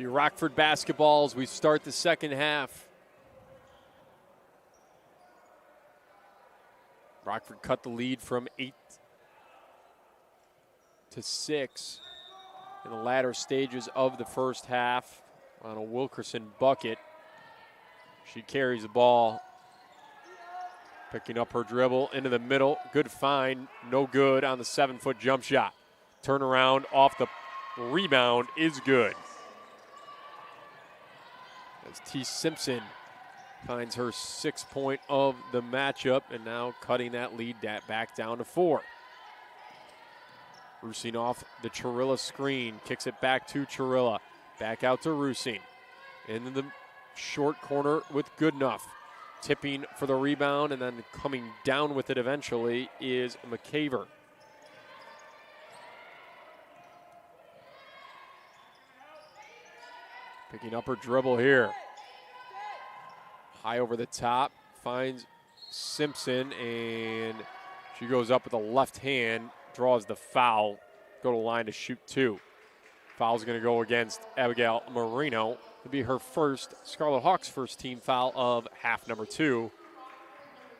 Be Rockford basketball as we start the second half. Rockford cut the lead from 8 to 6 in the latter stages of the first half on a Wilkerson bucket. She carries the ball, picking up her dribble into the middle. Good find, no good on the 7-foot jump shot. Turnaround off the rebound is good. As T. Simpson finds her 6th point of the matchup and now cutting that lead back down to 4. Rusing off the Chirilla screen, kicks it back to Chirilla. Back out to Rusing. Into the short corner with Goodenough. Tipping for the rebound and then coming down with it eventually is McCaver. Picking up her dribble here. High over the top, finds Simpson, and she goes up with a left hand, draws the foul, go to line to shoot 2. Foul's going to go against Abigail Marino. It'll be her first, Scarlet Hawks' first team foul of half number 2.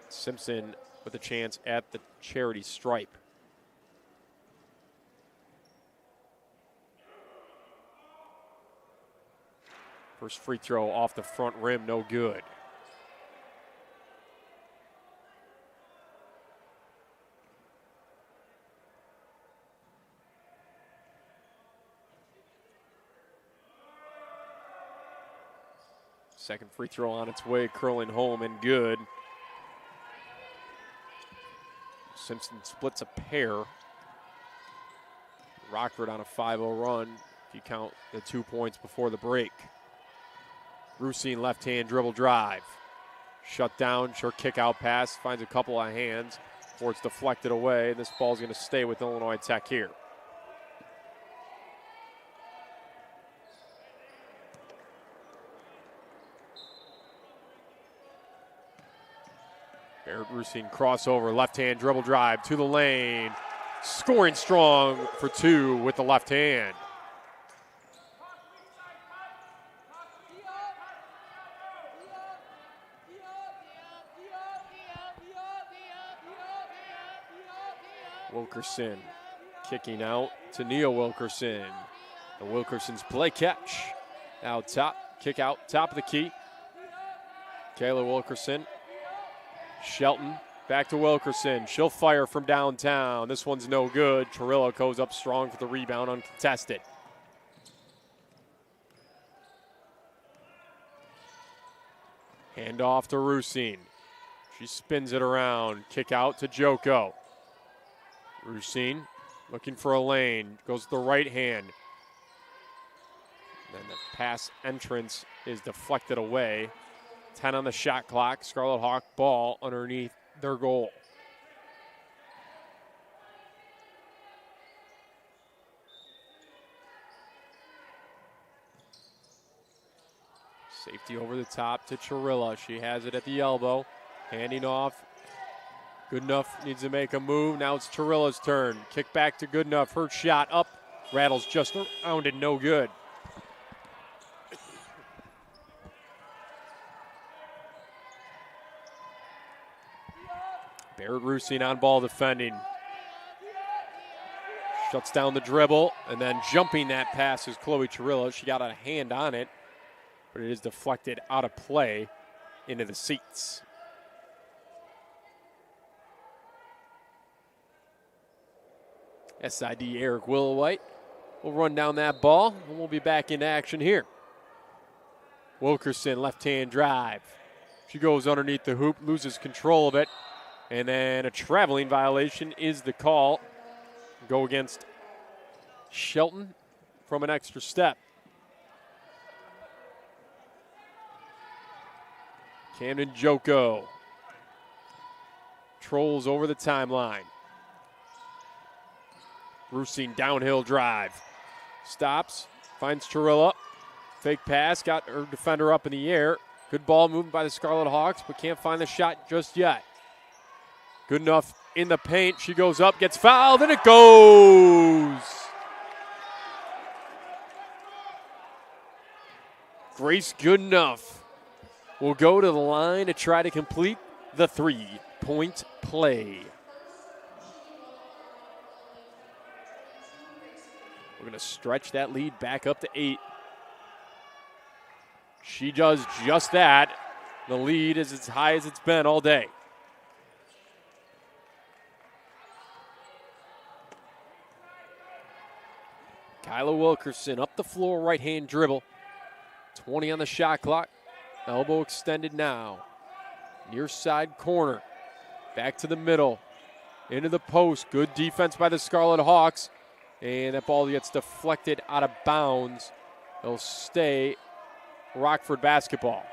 Simpson with a chance at the charity stripe. First free throw off the front rim, no good. Second free throw on its way, curling home and good. Simpson splits a pair. Rockford on a 5-0 run, if you count the 2 points before the break. Rusine left-hand dribble drive. Shut down, short kick-out pass, finds a couple of hands before it's deflected away. This ball's going to stay with Illinois Tech here. Barrett Rusine crossover, left-hand dribble drive to the lane. Scoring strong for 2 with the left hand. Wilkerson kicking out to Nia Wilkerson. And Wilkerson's play catch. Out top, kick out, top of the key. Kayla Wilkerson. Shelton back to Wilkerson. She'll fire from downtown. This one's no good. Chirilla goes up strong for the rebound, uncontested. Hand off to Rusine. She spins it around. Kick out to Joko. Rusine looking for a lane. Goes to the right hand. Then the pass entrance is deflected away. 10 on the shot clock. Scarlet Hawk ball underneath their goal. Safety over the top to Chirilla. She has it at the elbow. Handing off. Goodenough needs to make a move. Now it's Chirilla's turn. Kick back to Goodenough. Her shot up. Rattles just around and no good. Barrett Rusine on ball defending. Shuts down the dribble, and then jumping that pass is Chloe Chirilla. She got a hand on it, but it is deflected out of play into the seats. SID Eric Willowhite will run down that ball, and we'll be back in action here. Wilkerson, left-hand drive. She goes underneath the hoop, loses control of it. And then a traveling violation is the call. Go against Shelton from an extra step. Camden Joko trolls over the timeline. Rusine downhill drive. Stops, finds Chirilla. Fake pass, got her defender up in the air. Good ball movement by the Scarlet Hawks, but can't find the shot just yet. Goodenough in the paint. She goes up, gets fouled, and it goes. Brace good enough. Will go to the line to try to complete the 3-point play. We're going to stretch that lead back up to 8. She does just that. The lead is as high as it's been all day. Kyla Wilkerson up the floor, right-hand dribble. 20 on the shot clock. Elbow extended now. Near side corner. Back to the middle. Into the post. Good defense by the Scarlet Hawks. And that ball gets deflected out of bounds. It'll stay Rockford basketball.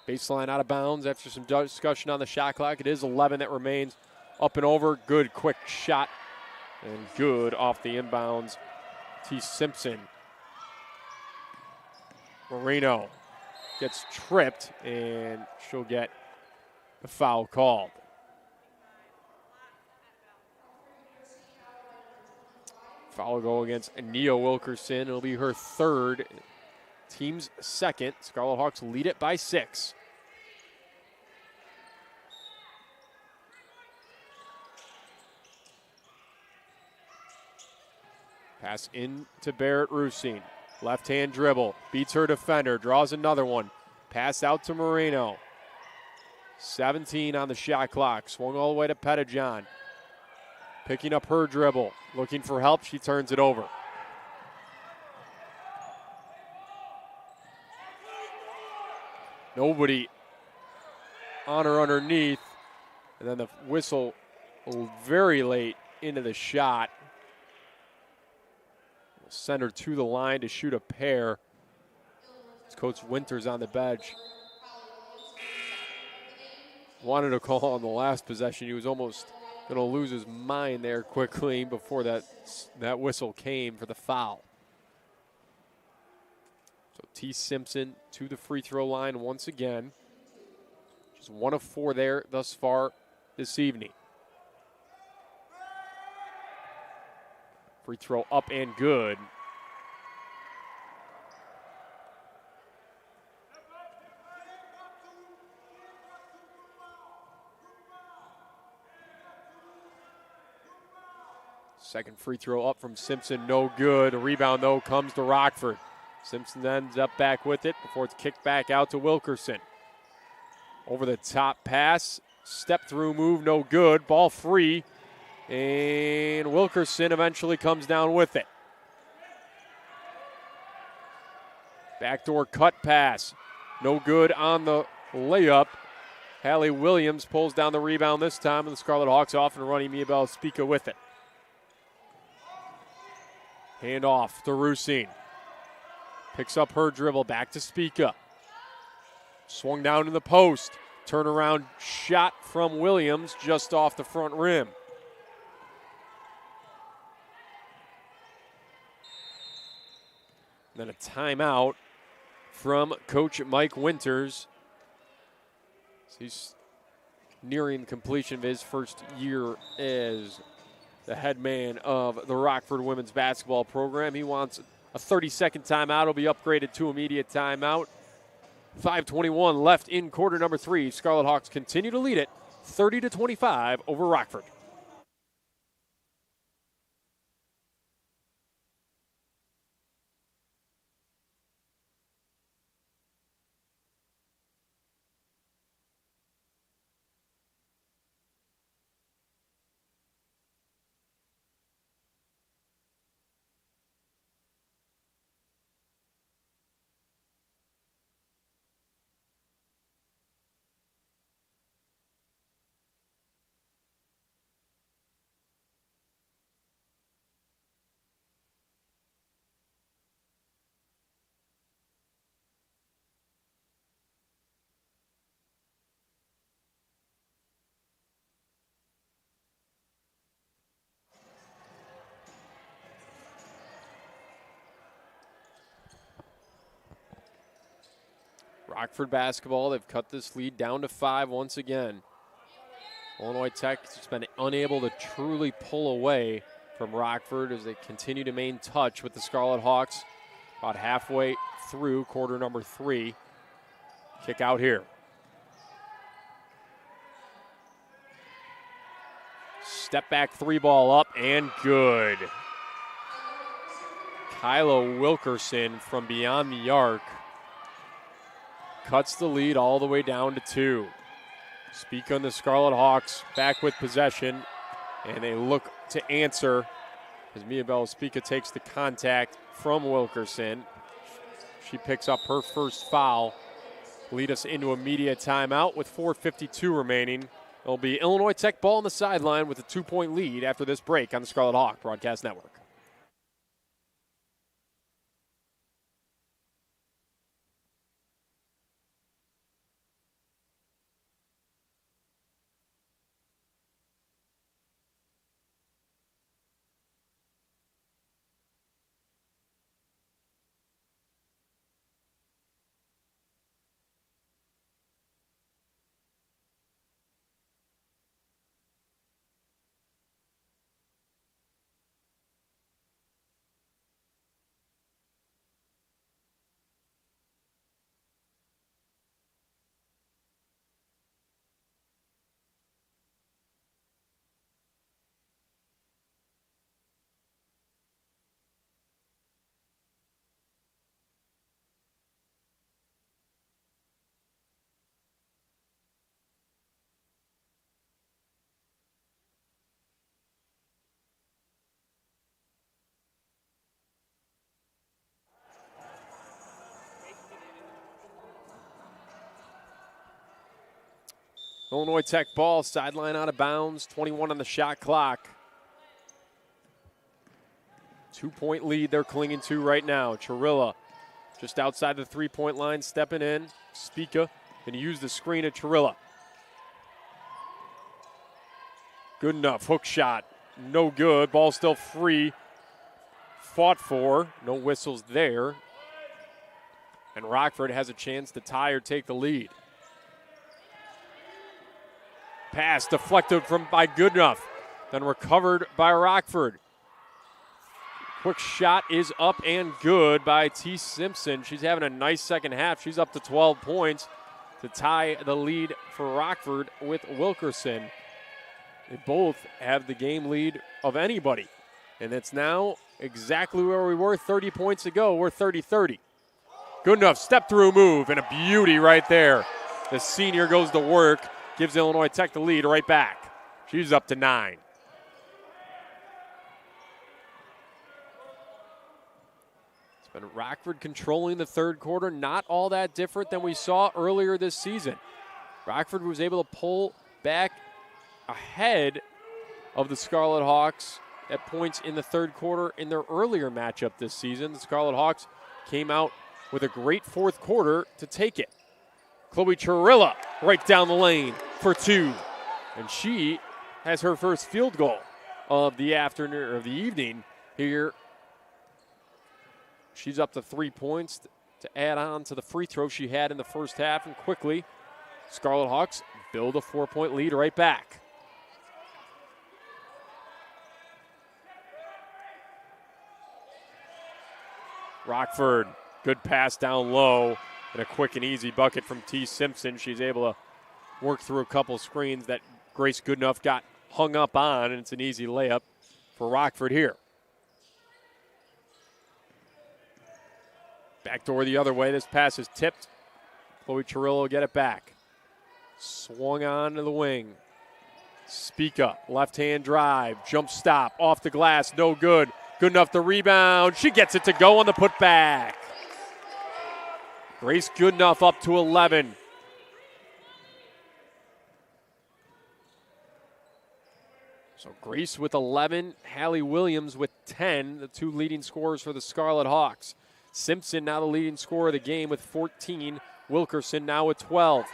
Baseline out of bounds after some discussion on the shot clock. It is 11 that remains. Up and over. Good quick shot. And good off the inbounds. T. Simpson. Moreno gets tripped, and she'll get the foul called. Foul will go against Nia Wilkerson. It'll be her third. Team's second. Scarlet Hawks lead it by 6. Pass in to Barrett Rusine. Left-hand dribble. Beats her defender. Draws another one. Pass out to Moreno. 17 on the shot clock. Swung all the way to Pettijohn. Picking up her dribble. Looking for help. She turns it over. Nobody on her underneath. And then the whistle very late into the shot. Send her to the line to shoot a pair. It's Coach Winters on the bench. Wanted a call on the last possession. He was almost going to lose his mind there quickly before that whistle came for the foul. So T. Simpson to the free throw line once again. Just 1 of 4 there thus far this evening. Free throw up and good. Second free throw up from Simpson, no good. A rebound, though, comes to Rockford. Simpson ends up back with it before it's kicked back out to Wilkerson. Over the top pass, step through move, no good. Ball free. And Wilkerson eventually comes down with it. Backdoor cut pass. No good on the layup. Hallie Williams pulls down the rebound this time, and the Scarlet Hawks off and running Miabel Spica with it. Hand off to Rusine. Picks up her dribble, back to Spica. Swung down to the post. Turnaround shot from Williams just off the front rim. Then a timeout from Coach Mike Winters. He's nearing completion of his first year as the head man of the Rockford women's basketball program. He wants a 30-second timeout. It'll be upgraded to immediate timeout. 5:21 left in quarter number 3. Scarlet Hawks continue to lead it 30-25 over Rockford. Rockford basketball, they've cut this lead down to 5 once again. Illinois Tech has been unable to truly pull away from Rockford as they continue to maintain touch with the Scarlet Hawks about halfway through quarter number 3. Kick out here. Step back 3 ball up and good. Kyla Wilkerson from beyond the arc cuts the lead all the way down to 2. Speak on the Scarlet Hawks back with possession, and they look to answer as Miabel Spica takes the contact from Wilkerson. She picks up her first foul. Lead us into a media timeout with 4:52 remaining. It'll be Illinois Tech ball on the sideline with a 2-point lead after this break on the Scarlet Hawk Broadcast Network. Illinois Tech ball, sideline out of bounds, 21 on the shot clock. 2-point lead they're clinging to right now. Chirilla just outside the 3-point line, stepping in. Spica going to use the screen at Chirilla. Good enough, hook shot, no good. Ball still free, fought for, no whistles there. And Rockford has a chance to tie or take the lead. Pass deflected by Goodenough, then recovered by Rockford. Quick shot is up and good by T. Simpson. She's having a nice second half. She's up to 12 points to tie the lead for Rockford with Wilkerson. They both have the game lead of anybody. And it's now exactly where we were 30 points ago. We're 30-30. Goodenough, step-through move, and a beauty right there. The senior goes to work. Gives Illinois Tech the lead right back. She's up to 9. It's been Rockford controlling the third quarter. Not all that different than we saw earlier this season. Rockford was able to pull back ahead of the Scarlet Hawks at points in the third quarter in their earlier matchup this season. The Scarlet Hawks came out with a great fourth quarter to take it. Chloe Chirilla right down the lane for 2. And she has her first field goal of the afternoon, of the evening here. She's up to 3 points to add on to the free throw she had in the first half. And quickly, Scarlet Hawks build a 4-point lead right back. Rockford, good pass down low. And a quick and easy bucket from T. Simpson. She's able to work through a couple screens that Grace Goodenough got hung up on, and it's an easy layup for Rockford here. Backdoor the other way. This pass is tipped. Chloe Chirilla will get it back. Swung on to the wing. Spica, left-hand drive, jump stop, off the glass, no good. Goodenough to rebound. She gets it to go on the putback. Grace Goodenough up to 11. So Grace with 11, Hallie Williams with 10, the 2 leading scorers for the Scarlet Hawks. Simpson now the leading scorer of the game with 14. Wilkerson now with 12.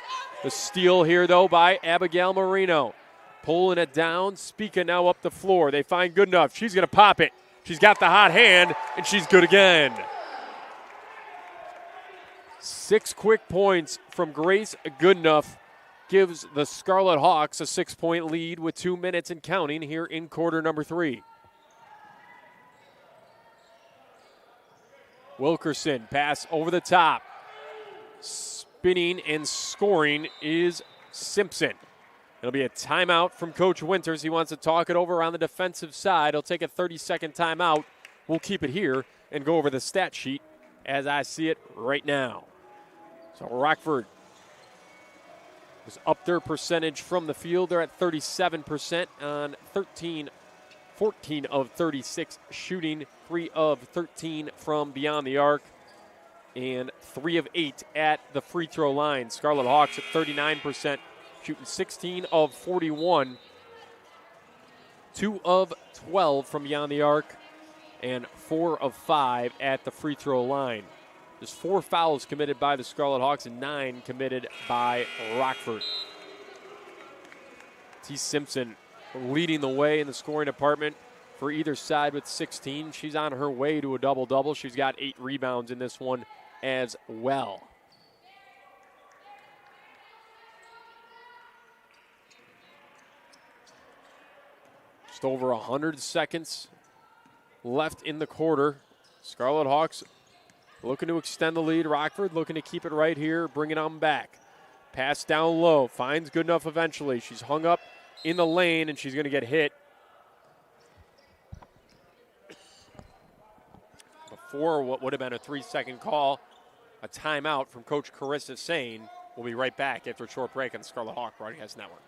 The steal here, though, by Abigail Marino. Pulling it down. Spica now up the floor. They find Goodenough. She's going to pop it. She's got the hot hand, and she's good again. 6 quick points from Grace Goodenough gives the Scarlet Hawks a 6-point lead with 2 minutes and counting here in quarter number 3. Wilkerson, pass over the top. Spinning and scoring is Simpson. It'll be a timeout from Coach Winters. He wants to talk it over on the defensive side. He'll take a 30-second timeout. We'll keep it here and go over the stat sheet as I see it right now. So Rockford is up their percentage from the field. They're at 37% on 14 of 36 shooting, 3 of 13 from beyond the arc, and 3 of 8 at the free throw line. Scarlet Hawks at 39%, shooting 16 of 41, 2 of 12 from beyond the arc, and 4 of 5 at the free throw line. There's 4 fouls committed by the Scarlet Hawks and 9 committed by Rockford. T. Simpson leading the way in the scoring department for either side with 16. She's on her way to a double-double. She's got 8 rebounds in this one as well. Just over 100 seconds left in the quarter. Scarlet Hawks looking to extend the lead. Rockford looking to keep it right here, bring it on back. Pass down low, finds Goodenough eventually. She's hung up in the lane, and she's going to get hit. Before what would have been a 3-second call, a timeout from Coach Carissa Sane. We'll be right back after a short break on the Scarlet Hawk Broadcast Network.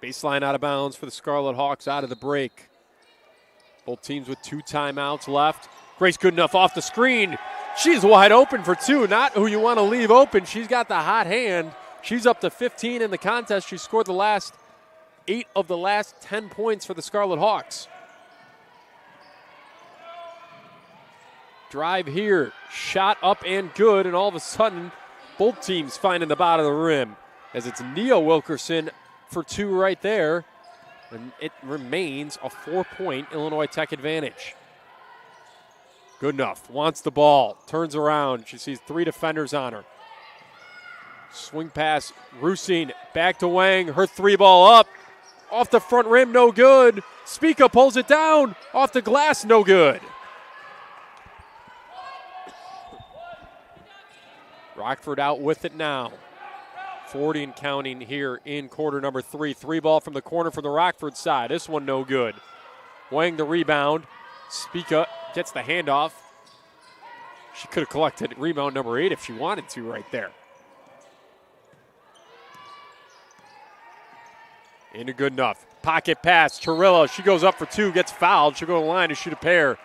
Baseline out of bounds for the Scarlet Hawks out of the break. Both teams with 2 timeouts left. Grace Goodenough off the screen. She's wide open for 2. Not who you want to leave open. She's got the hot hand. She's up to 15 in the contest. She scored the last 8 of the last 10 points for the Scarlet Hawks. Drive here. Shot up and good. And all of a sudden, both teams finding the bottom of the rim as it's Nia Wilkerson for 2 right there, and it remains a 4-point Illinois Tech advantage. Goodenough wants the ball, turns around. She sees 3 defenders on her. Swing pass, Rusine back to Wang. Her 3-ball up, off the front rim, no good. Spica pulls it down, off the glass, no good. Rockford out with it now. 40 and counting here in quarter number 3. 3-ball from the corner from the Rockford side. This one no good. Wang the rebound. Spica gets the handoff. She could have collected rebound number 8 if she wanted to right there. Into Goodenough. Pocket pass. Chirillo. She goes up for 2, gets fouled. She'll go to the line to shoot a pair.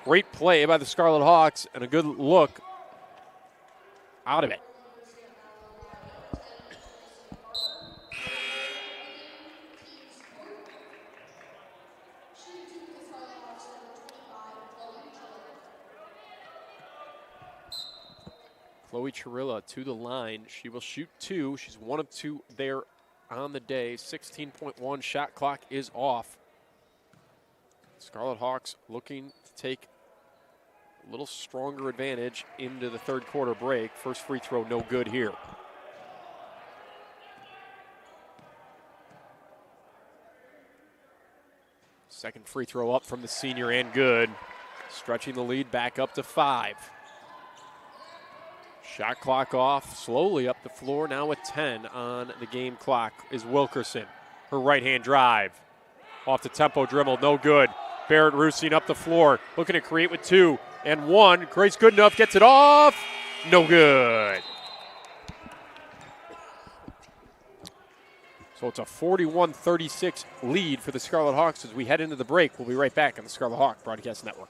Great play by the Scarlet Hawks and a good look out of it. Chloe Chirilla to the line. She will shoot 2. She's 1 of 2 there on the day. 16.1 shot clock is off. Scarlet Hawks looking to take a little stronger advantage into the third quarter break. First free throw no good here. Second free throw up from the senior and good. Stretching the lead back up to 5. Shot clock off, slowly up the floor, now with 10 on the game clock is Wilkerson. Her right-hand drive. Off the tempo dribble, no good. Barrett Rusine up the floor, looking to create with 2 and 1. Grace Goodenough gets it off, no good. So it's a 41-36 lead for the Scarlet Hawks as we head into the break. We'll be right back on the Scarlet Hawk Broadcast Network.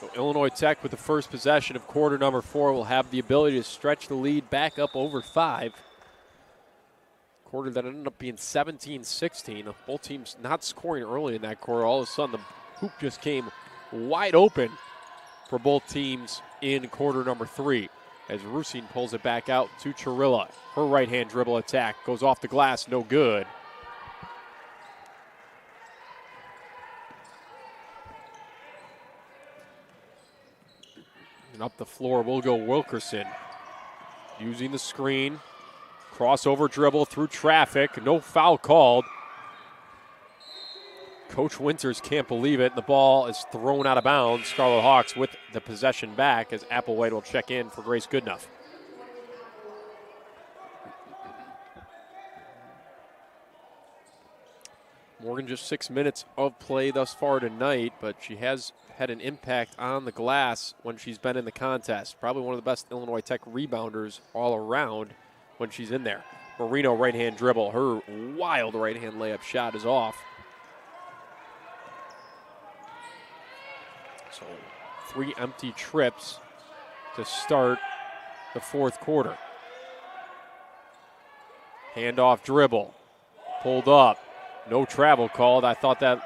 So Illinois Tech with the first possession of quarter number 4 will have the ability to stretch the lead back up over 5. Quarter that ended up being 17-16. Both teams not scoring early in that quarter. All of a sudden, the hoop just came wide open for both teams in quarter number 3. As Rusine pulls it back out to Chirilla. Her right-hand dribble attack goes off the glass, no good. And up the floor will go Wilkerson. Using the screen. Crossover dribble through traffic. No foul called. Coach Winters can't believe it. The ball is thrown out of bounds. Scarlet Hawks with the possession back as Applewhite will check in for Grace Goodenough. Morgan just 6 minutes of play thus far tonight, but she has had an impact on the glass when she's been in the contest. Probably one of the best Illinois Tech rebounders all around when she's in there. Marino right-hand dribble. Her wild right-hand layup shot is off. So 3 empty trips to start the fourth quarter. Handoff dribble. Pulled up. No travel called. I thought that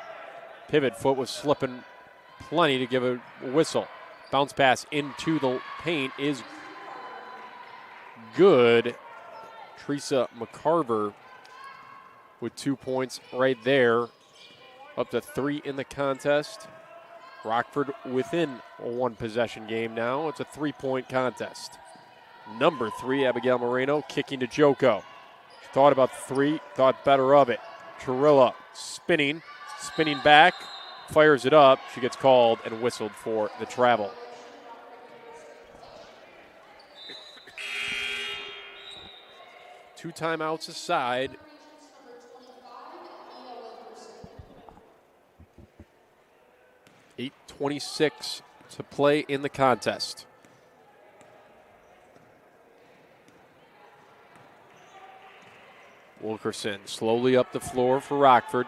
pivot foot was slipping plenty to give a whistle. Bounce pass into the paint is good. Teresa McCarver with 2 points right there. Up to 3 in the contest. Rockford within a 1-possession game now. It's a 3-point contest. Number 3, Abigail Moreno, kicking to Joko. She thought about the 3, thought better of it. Chirilla spinning back, fires it up. She gets called and whistled for the travel. Two timeouts aside. 8:26 to play in the contest. Wilkerson slowly up the floor for Rockford.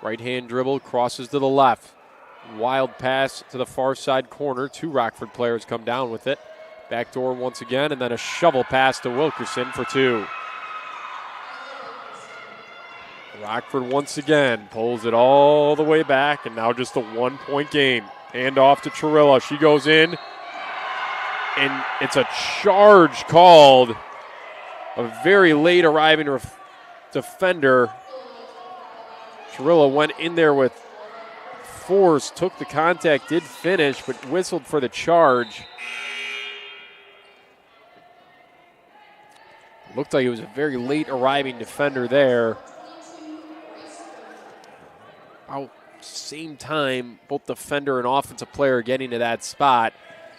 Right-hand dribble, crosses to the left. Wild pass to the far side corner. 2 Rockford players come down with it. Backdoor once again, and then a shovel pass to Wilkerson for 2. Rockford once again pulls it all the way back, and now just a 1-point game. Hand off to Chirilla. She goes in, and it's a charge called. A very late arriving defender. Chirilla went in there with force, took the contact, did finish, but whistled for the charge. Looked like it was a very late arriving defender there. Same time, both defender and offensive player getting to that spot.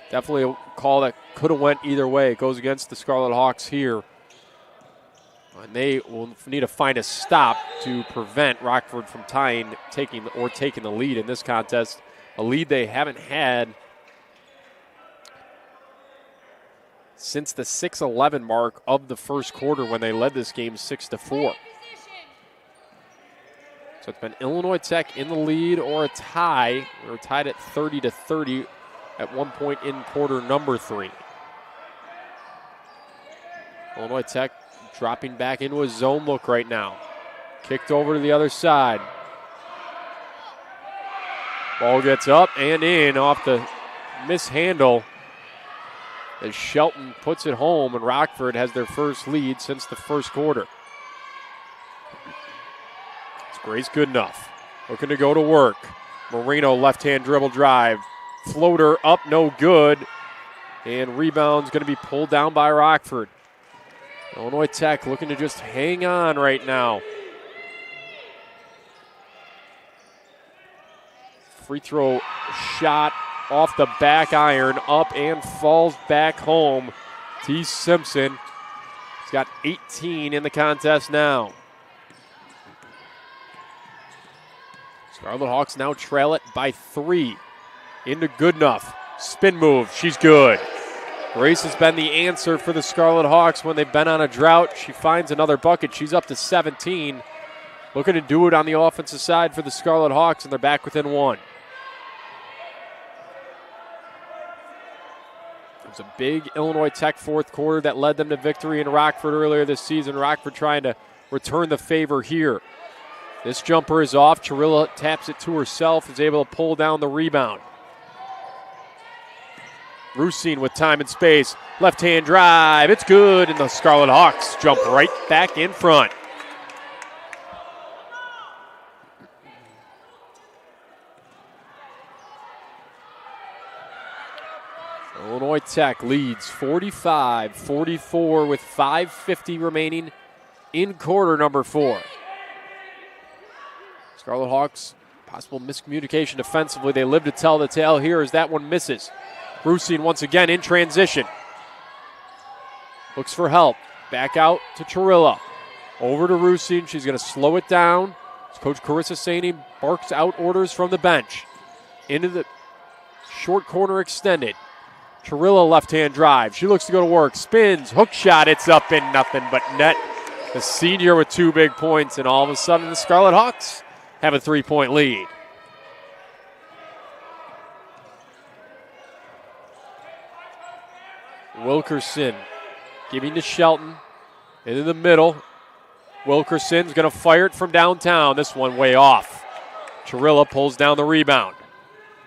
Definitely a call that could have went either way. It goes against the Scarlet Hawks here. And they will need to find a stop to prevent Rockford from taking the lead in this contest. A lead they haven't had since the 6-11 mark of the first quarter when they led this game 6-4. So it's been Illinois Tech in the lead or a tie. We were tied at 30-30 at one point in quarter number 3. Illinois Tech dropping back into a zone look right now. Kicked over to the other side. Ball gets up and in off the mishandle as Shelton puts it home, and Rockford has their first lead since the first quarter. It's Grace Goodenough looking to go to work. Marino left-hand dribble drive. Floater up, no good. And rebound's going to be pulled down by Rockford. Illinois Tech looking to just hang on right now. Free throw shot off the back iron, up and falls back home. T. Simpson. He's got 18 in the contest now. Scarlet Hawks now trail it by 3. Into Goodenough. Spin move. She's good. Grace has been the answer for the Scarlet Hawks when they've been on a drought. She finds another bucket. She's up to 17. Looking to do it on the offensive side for the Scarlet Hawks, and they're back within 1. It was a big Illinois Tech fourth quarter that led them to victory in Rockford earlier this season. Rockford trying to return the favor here. This jumper is off. Chirilla taps it to herself, is able to pull down the rebound. Rusine with time and space. Left-hand drive. It's good, and the Scarlet Hawks jump right back in front. Illinois Tech leads 45-44 with 5:50 remaining in quarter number 4. Scarlet Hawks, possible miscommunication defensively. They live to tell the tale here as that one misses. Rusine once again in transition. Looks for help. Back out to Chirilla. Over to Rusine. She's going to slow it down. Coach Carissa Saney barks out orders from the bench. Into the short corner extended. Chirilla left-hand drive. She looks to go to work. Spins. Hook shot. It's up and nothing but net. The senior with 2 big points, and all of a sudden the Scarlet Hawks have a 3-point lead. Wilkerson giving to Shelton. Into the middle. Wilkerson's going to fire it from downtown. This one way off. Chirilla pulls down the rebound.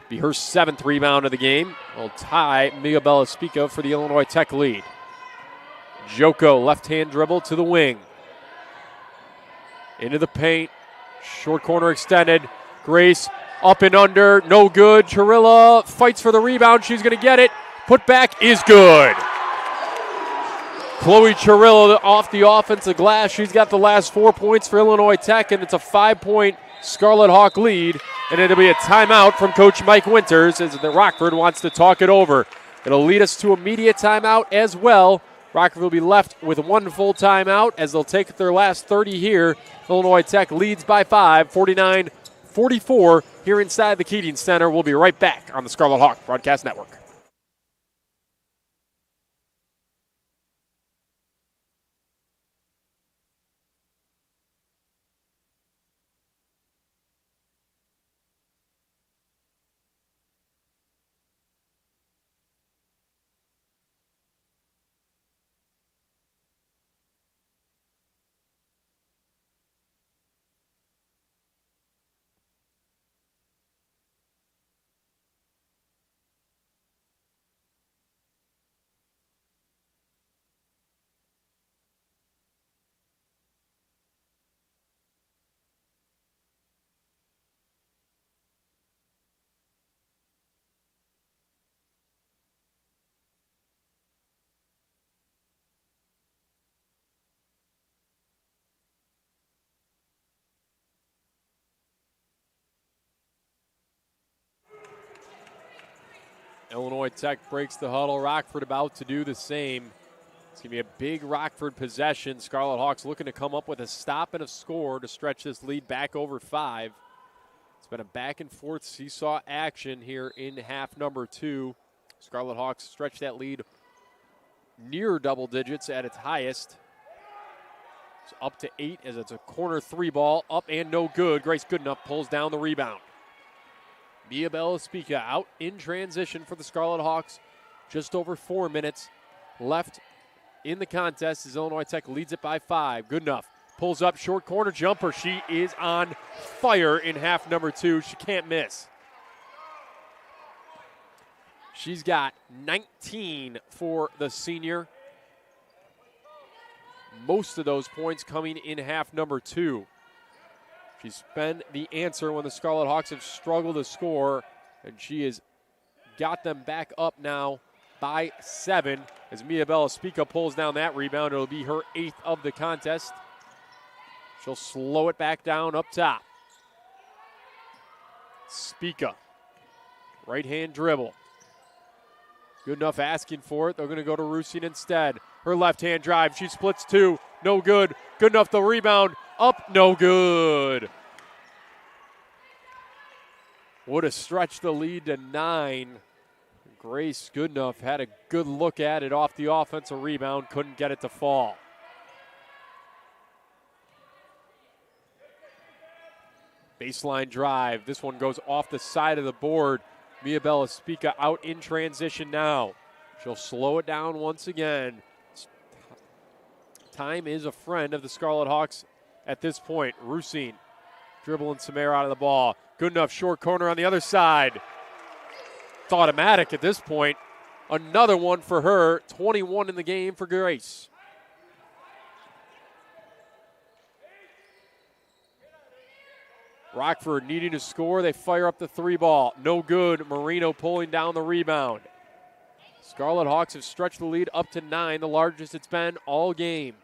Be her 7th rebound of the game. Will tie Mia Bellaspica for the Illinois Tech lead. Joko left-hand dribble to the wing. Into the paint. Short corner extended. Grace up and under. No good. Chirilla fights for the rebound. She's going to get it. Put back is good. Chloe Chirilla off the offensive glass. She's got the last 4 points for Illinois Tech, and it's a 5-point Scarlet Hawk lead. And it'll be a timeout from Coach Mike Winters as the Rockford wants to talk it over. It'll lead us to a media timeout as well. Rockford will be left with 1 full timeout as they'll take their last 30 here. Illinois Tech leads by 5, 49-44 here inside the Keating Center. We'll be right back on the Scarlet Hawk Broadcast Network. Illinois Tech breaks the huddle. Rockford about to do the same. It's going to be a big Rockford possession. Scarlet Hawks looking to come up with a stop and a score to stretch this lead back over 5. It's been a back and forth seesaw action here in half number 2. Scarlet Hawks stretch that lead near double digits at its highest. It's up to 8 as it's a corner 3 ball. Up and no good. Grace Goodenough pulls down the rebound. Mia Bellaspica out in transition for the Scarlet Hawks. Just over 4 minutes left in the contest as Illinois Tech leads it by 5. Goodenough pulls up, short corner jumper. She is on fire in half number 2. She can't miss. She's got 19 for the senior. Most of those points coming in half number 2. She's been the answer when the Scarlet Hawks have struggled to score, and she has got them back up now by 7 as Mia Bellaspica pulls down that rebound. It'll be her 8th of the contest. She'll slow it back down up top. Spica, right-hand dribble. Goodenough asking for it. They're going to go to Rusine instead. Her left-hand drive. She splits 2. No good. Goodenough the rebound. Up. No good. Would have stretched the lead to 9. Grace Goodenough had a good look at it off the offensive rebound. Couldn't get it to fall. Baseline drive. This one goes off the side of the board. Mia Bellaspica out in transition now. She'll slow it down once again. Time is a friend of the Scarlet Hawks at this point. Rusine dribbling some air out of the ball. Goodenough short corner on the other side. It's automatic at this point. Another one for her. 21 in the game for Grace. Rockford needing to score. They fire up the 3 ball. No good. Marino pulling down the rebound. Scarlet Hawks have stretched the lead up to 9, the largest it's been all game.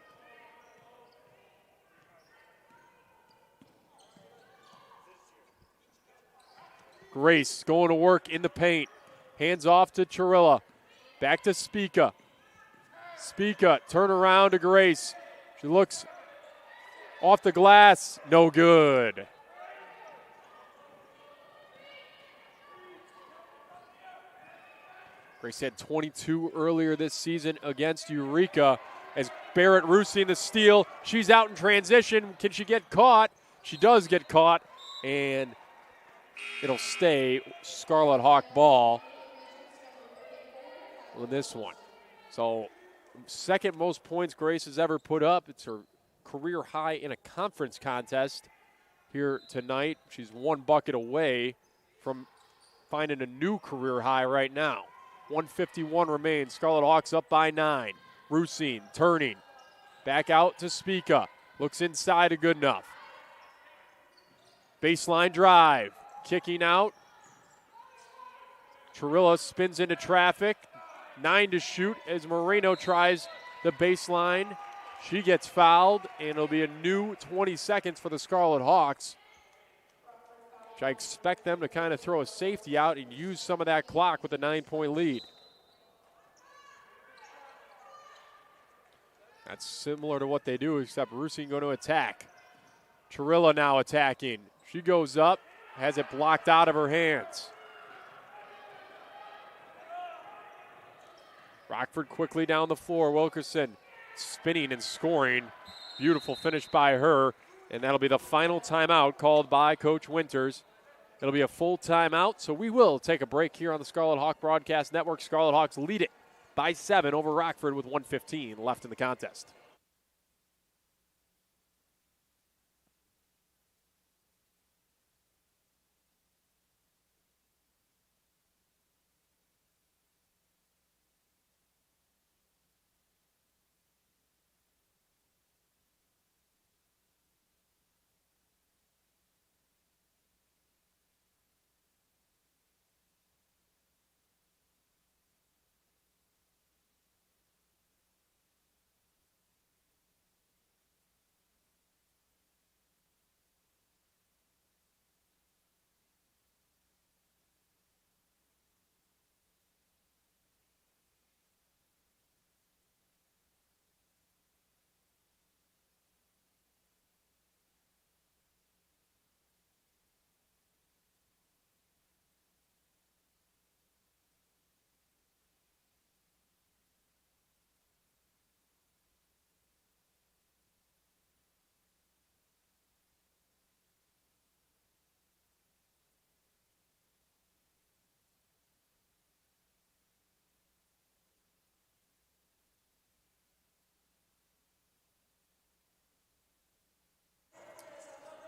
Grace going to work in the paint. Hands off to Chirilla. Back to Spica. Spica, turn around to Grace. She looks off the glass. No good. Grace had 22 earlier this season against Eureka as Barrett Rusine the steal. She's out in transition. Can she get caught? She does get caught, and it'll stay Scarlet Hawk ball on this one. So second most points Grace has ever put up. It's her career high in a conference contest here tonight. She's 1 bucket away from finding a new career high right now. 1:51 remains. Scarlet Hawks up by 9. Rusine turning. Back out to Spica. Looks inside to Goodenough. Baseline drive. Kicking out. Chirilla spins into traffic. 9 to shoot as Marino tries the baseline. She gets fouled, and it'll be a new 20 seconds for the Scarlet Hawks, which I expect them to kind of throw a safety out and use some of that clock with a 9-point lead. That's similar to what they do, except Rusine going to attack. Chirilla now attacking. She goes up, has it blocked out of her hands. Rockford quickly down the floor. Wilkerson spinning and scoring. Beautiful finish by her. And that'll be the final timeout called by Coach Winters. It'll be a full timeout, so we will take a break here on the Scarlet Hawk Broadcast Network. Scarlet Hawks lead it by 7 over Rockford with 1:15 left in the contest.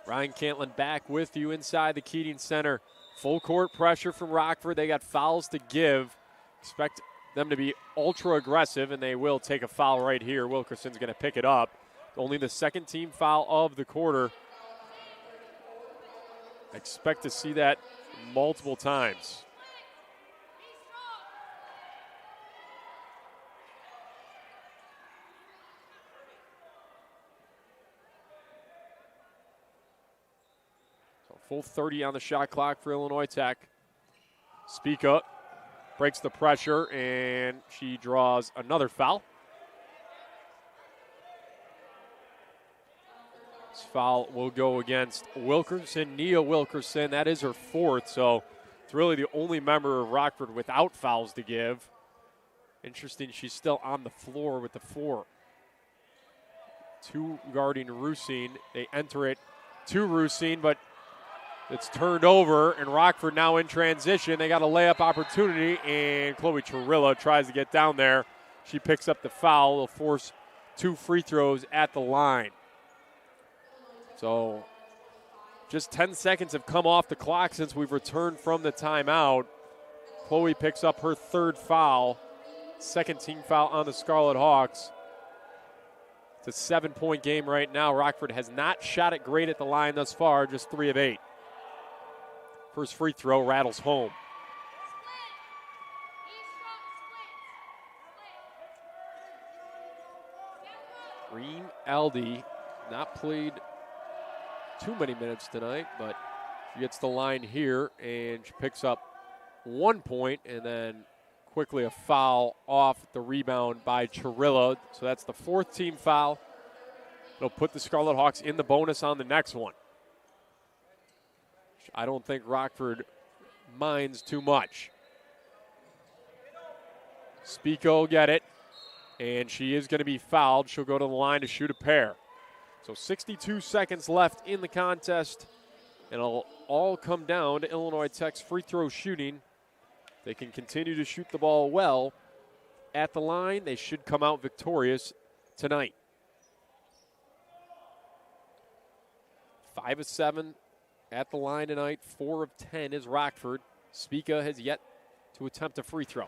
Ryan Cantlin back with you inside the Keating Center. Full court pressure from Rockford. They got fouls to give. Expect them to be ultra aggressive, and they will take a foul right here. Wilkerson's going to pick it up. Only the second team foul of the quarter. I expect to see that multiple times. So full 30 on the shot clock for Illinois Tech. Spica breaks the pressure, and she draws another foul. This foul will go against Wilkerson, Nia Wilkerson. That is her fourth, so it's really the only member of Rockford without fouls to give. Interesting, she's still on the floor with the 4. 2 guarding Rusine. They enter it to Rusine, but it's turned over, and Rockford now in transition. They got a layup opportunity, and Chloe Chirilla tries to get down there. She picks up the foul. They'll force 2 free throws at the line. So just 10 seconds have come off the clock since we've returned from the timeout. Chloe picks up her 3rd foul, 2nd team foul on the Scarlet Hawks. It's a 7-point game right now. Rockford has not shot it great at the line thus far, just 3 of 8. First free throw rattles home. Reem Aldi not played too many minutes tonight, but she gets the line here, and she picks up 1 point, and then quickly a foul off the rebound by Chirilla. So that's the 4th team foul. It'll put the Scarlet Hawks in the bonus on the next one. I don't think Rockford minds too much. Spica will get it, and she is going to be fouled. She'll go to the line to shoot a pair. So 62 seconds left in the contest, and it'll all come down to Illinois Tech's free throw shooting. They can continue to shoot the ball well at the line. They should come out victorious tonight. 5 of 7 at the line tonight. 4 of 10 is Rockford. Spica has yet to attempt a free throw.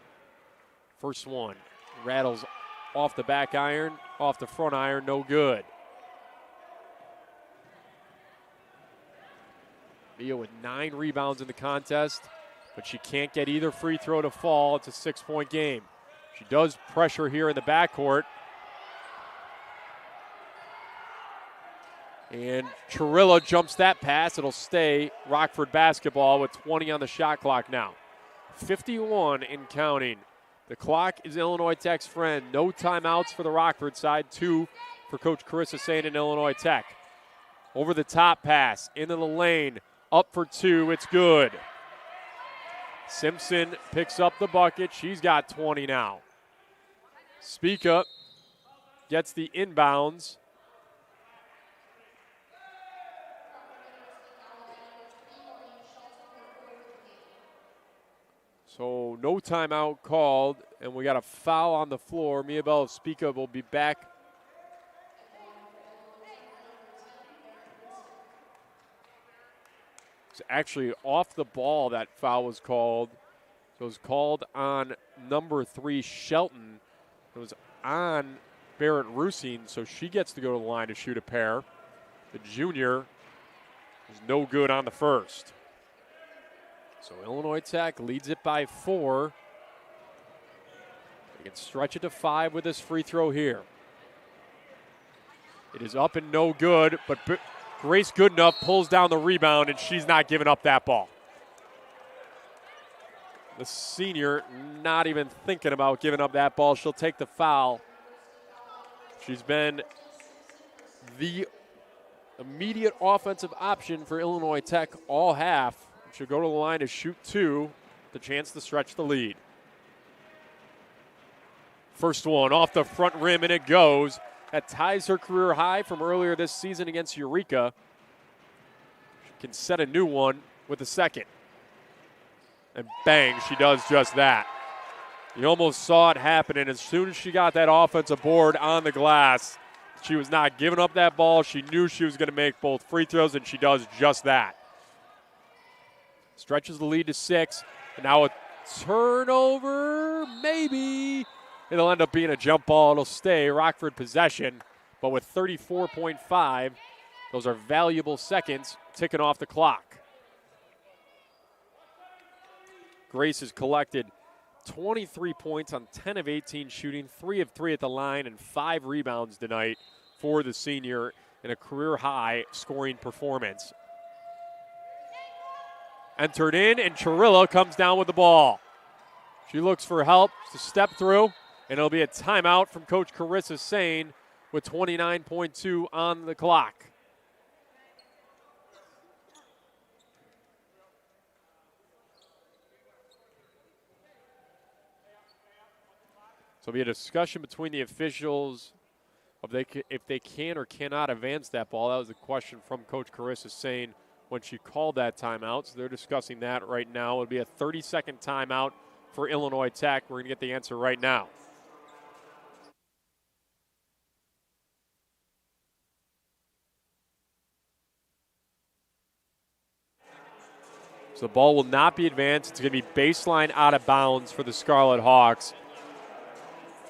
First one rattles off the back iron, off the front iron, no good. Mia with 9 rebounds in the contest, but she can't get either free throw to fall. It's a 6-point game. She does pressure here in the backcourt. And Chirilla jumps that pass. It'll stay Rockford basketball with 20 on the shot clock now. 51 in counting. The clock is Illinois Tech's friend. No timeouts for the Rockford side. 2 for Coach Carissa Sain in Illinois Tech. Over the top pass, into the lane, up for 2. It's good. Simpson picks up the bucket. She's got 20 now. Spica gets the inbounds. So no timeout called, and we got a foul on the floor. Mia Bell Spica will be back. It's actually off the ball that foul was called. So it was called on number 3, Shelton. It was on Barrett Rusine, so she gets to go to the line to shoot a pair. The junior was no good on the first. So Illinois Tech leads it by 4. They can stretch it to 5 with this free throw here. It is up and no good, but Grace Goodenough pulls down the rebound, and she's not giving up that ball. The senior not even thinking about giving up that ball. She'll take the foul. She's been the immediate offensive option for Illinois Tech all half. She'll go to the line to shoot 2, the chance to stretch the lead. First one off the front rim, and it goes. That ties her career high from earlier this season against Eureka. She can set a new one with a second. And bang, she does just that. You almost saw it happen, and as soon as she got that offensive board on the glass, She was not giving up that ball. She knew she was going to make both free throws, and she does just that. Stretches the lead to 6. And now a turnover, maybe. It'll end up being a jump ball. It'll stay Rockford possession. But with 34.5, those are valuable seconds ticking off the clock. Grace has collected 23 points on 10 of 18 shooting, 3 of 3 at the line, and 5 rebounds tonight for the senior in a career-high scoring performance. Entered in, and Chirilla comes down with the ball. She looks for help to step through, and it'll be a timeout from Coach Carissa Sane with 29.2 on the clock. So it'll be a discussion between the officials of if they can or cannot advance that ball. That was a question from Coach Carissa Sane when she called that timeout. So they're discussing that right now. It'll be a 30-second timeout for Illinois Tech. We're going to get the answer right now. So the ball will not be advanced. It's going to be baseline out of bounds for the Scarlet Hawks.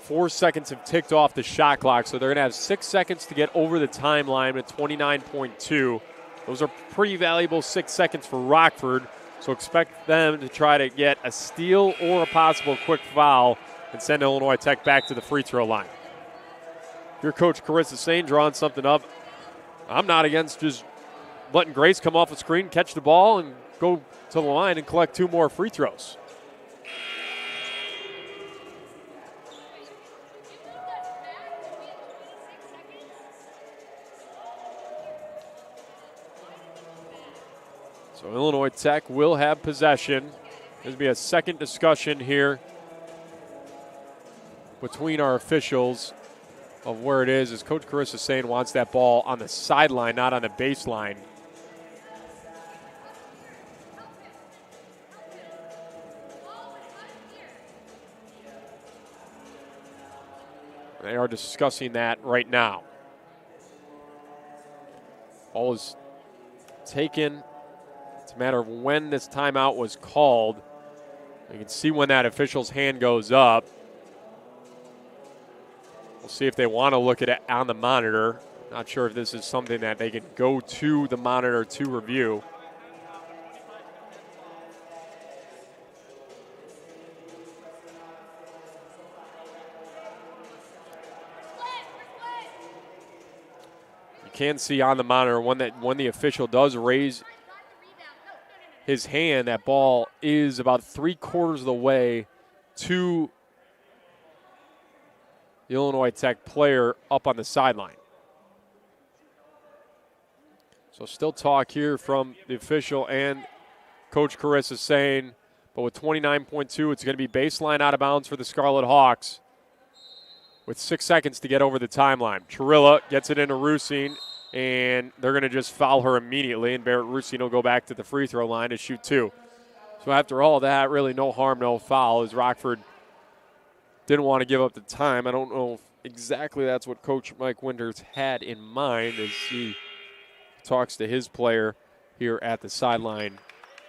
4 seconds have ticked off the shot clock, so they're going to have 6 seconds to get over the timeline with 29.2. Those are pretty valuable 6 seconds for Rockford, so expect them to try to get a steal or a possible quick foul and send Illinois Tech back to the free throw line. If you're Coach Carissa Sane drawing something up, I'm not against just letting Grace come off the screen, catch the ball, and go to the line and collect 2 more free throws. So Illinois Tech will have possession. There's going to be a second discussion here between our officials of where it is, as Coach Carissa Sane wants that ball on the sideline, not on the baseline. They are discussing that right now. Ball is taken. It's a matter of when this timeout was called. You can see when that official's hand goes up. We'll see if they want to look at it on the monitor. Not sure if this is something that they can go to the monitor to review. You can see on the monitor when the official does raise his hand, that ball is about 3/4 of the way to the Illinois Tech player up on the sideline. So still talk here from the official and Coach Carissa Sane, but with 29.2, it's going to be baseline out of bounds for the Scarlet Hawks with 6 seconds to get over the timeline. Chirilla gets it into Rusine, and they're going to just foul her immediately, and Barrett Rusine will go back to the free throw line to shoot 2. So after all that, really no harm, no foul, as Rockford didn't want to give up the time. I don't know if exactly that's what Coach Mike Winters had in mind as he talks to his player here at the sideline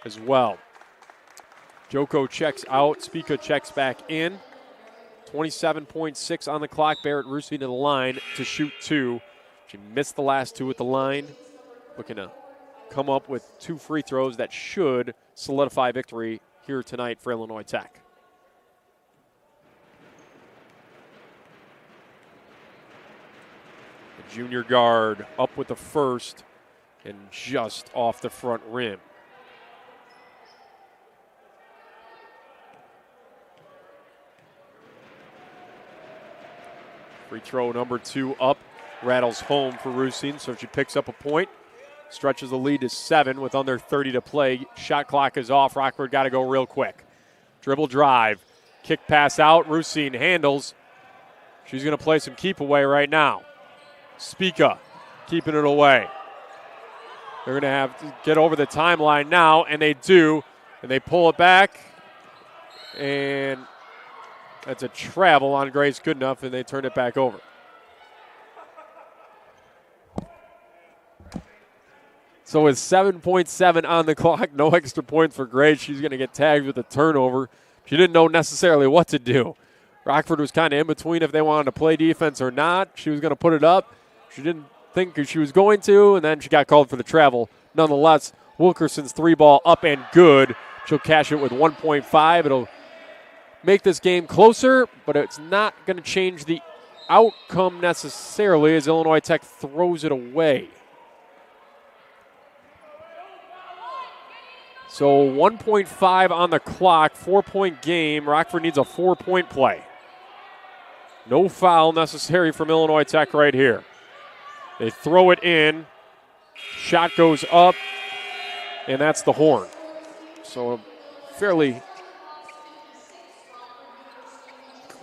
as well. Joko checks out. Spica checks back in. 27.6 on the clock. Barrett Rusine to the line to shoot 2. She missed the last 2 at the line. Looking to come up with 2 free throws that should solidify victory here tonight for Illinois Tech. The junior guard up with the first and just off the front rim. Free throw number 2 up. Rattles home for Rusine, so she picks up a point. Stretches the lead to 7 with under 30 to play. Shot clock is off. Rockford got to go real quick. Dribble drive. Kick pass out. Rusine handles. She's going to play some keep away right now. Spica keeping it away. They're going to have to get over the timeline now, and they do. And they pull it back. And that's a travel on Grace Goodenough, and they turn it back over. So with 7.7 on the clock, no extra points for Grace. She's going to get tagged with a turnover. She didn't know necessarily what to do. Rockford was kind of in between if they wanted to play defense or not. She was going to put it up. She didn't think she was going to, and then she got called for the travel. Nonetheless, Wilkerson's 3-ball up and good. She'll cash it with 1.5. It'll make this game closer, but it's not going to change the outcome necessarily as Illinois Tech throws it away. So 1.5 on the clock, 4-point game. Rockford needs a 4-point play. No foul necessary from Illinois Tech right here. They throw it in. Shot goes up, and that's the horn. So a fairly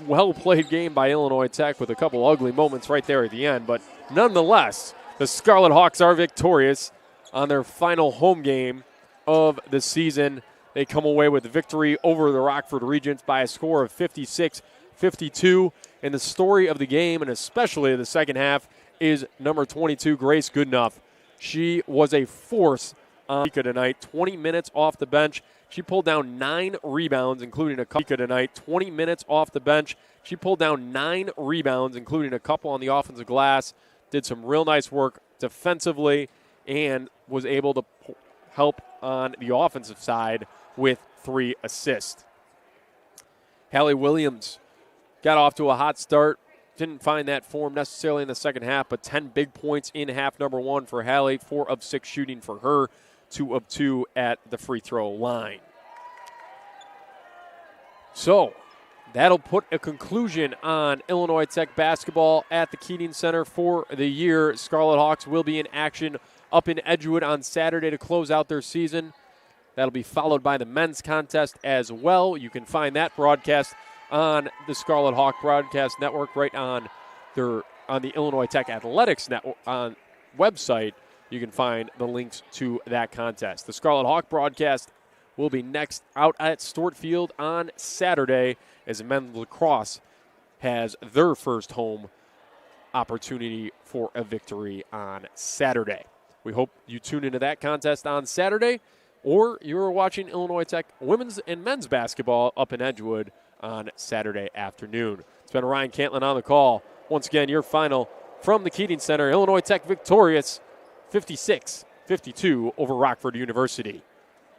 well-played game by Illinois Tech with a couple ugly moments right there at the end. But nonetheless, the Scarlet Hawks are victorious on their final home game of the season. They come away with a victory over the Rockford Regents by a score of 56-52. And the story of the game, and especially the second half, is number 22, Grace Goodenough. She was a force on tonight, 20 minutes off the bench. She pulled down 9 rebounds, including a couple tonight, 20 minutes off the bench. She pulled down 9 rebounds, including a couple on the offensive glass, did some real nice work defensively, and was able to help on the offensive side with 3 assists. Hallie Williams got off to a hot start. Didn't find that form necessarily in the second half, but 10 big points in half number 1 for Hallie, 4 of 6 shooting for her, 2 of 2 at the free throw line. So that'll put a conclusion on Illinois Tech basketball at the Keating Center for the year. Scarlet Hawks will be in action up in Edgewood on Saturday to close out their season. That'll be followed by the men's contest as well. You can find that broadcast on the Scarlet Hawk Broadcast Network, right on the Illinois Tech Athletics Network website. You can find the links to that contest. The Scarlet Hawk broadcast will be next out at Stewart Field on Saturday as men's lacrosse has their first home opportunity for a victory on Saturday. We hope you tune into that contest on Saturday, or you're watching Illinois Tech women's and men's basketball up in Edgewood on Saturday afternoon. It's been Ryan Cantlin on the call. Once again, your final from the Keating Center. Illinois Tech victorious 56-52 over Rockford University.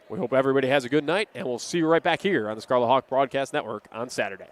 We hope everybody has a good night, and we'll see you right back here on the Scarlet Hawk Broadcast Network on Saturday.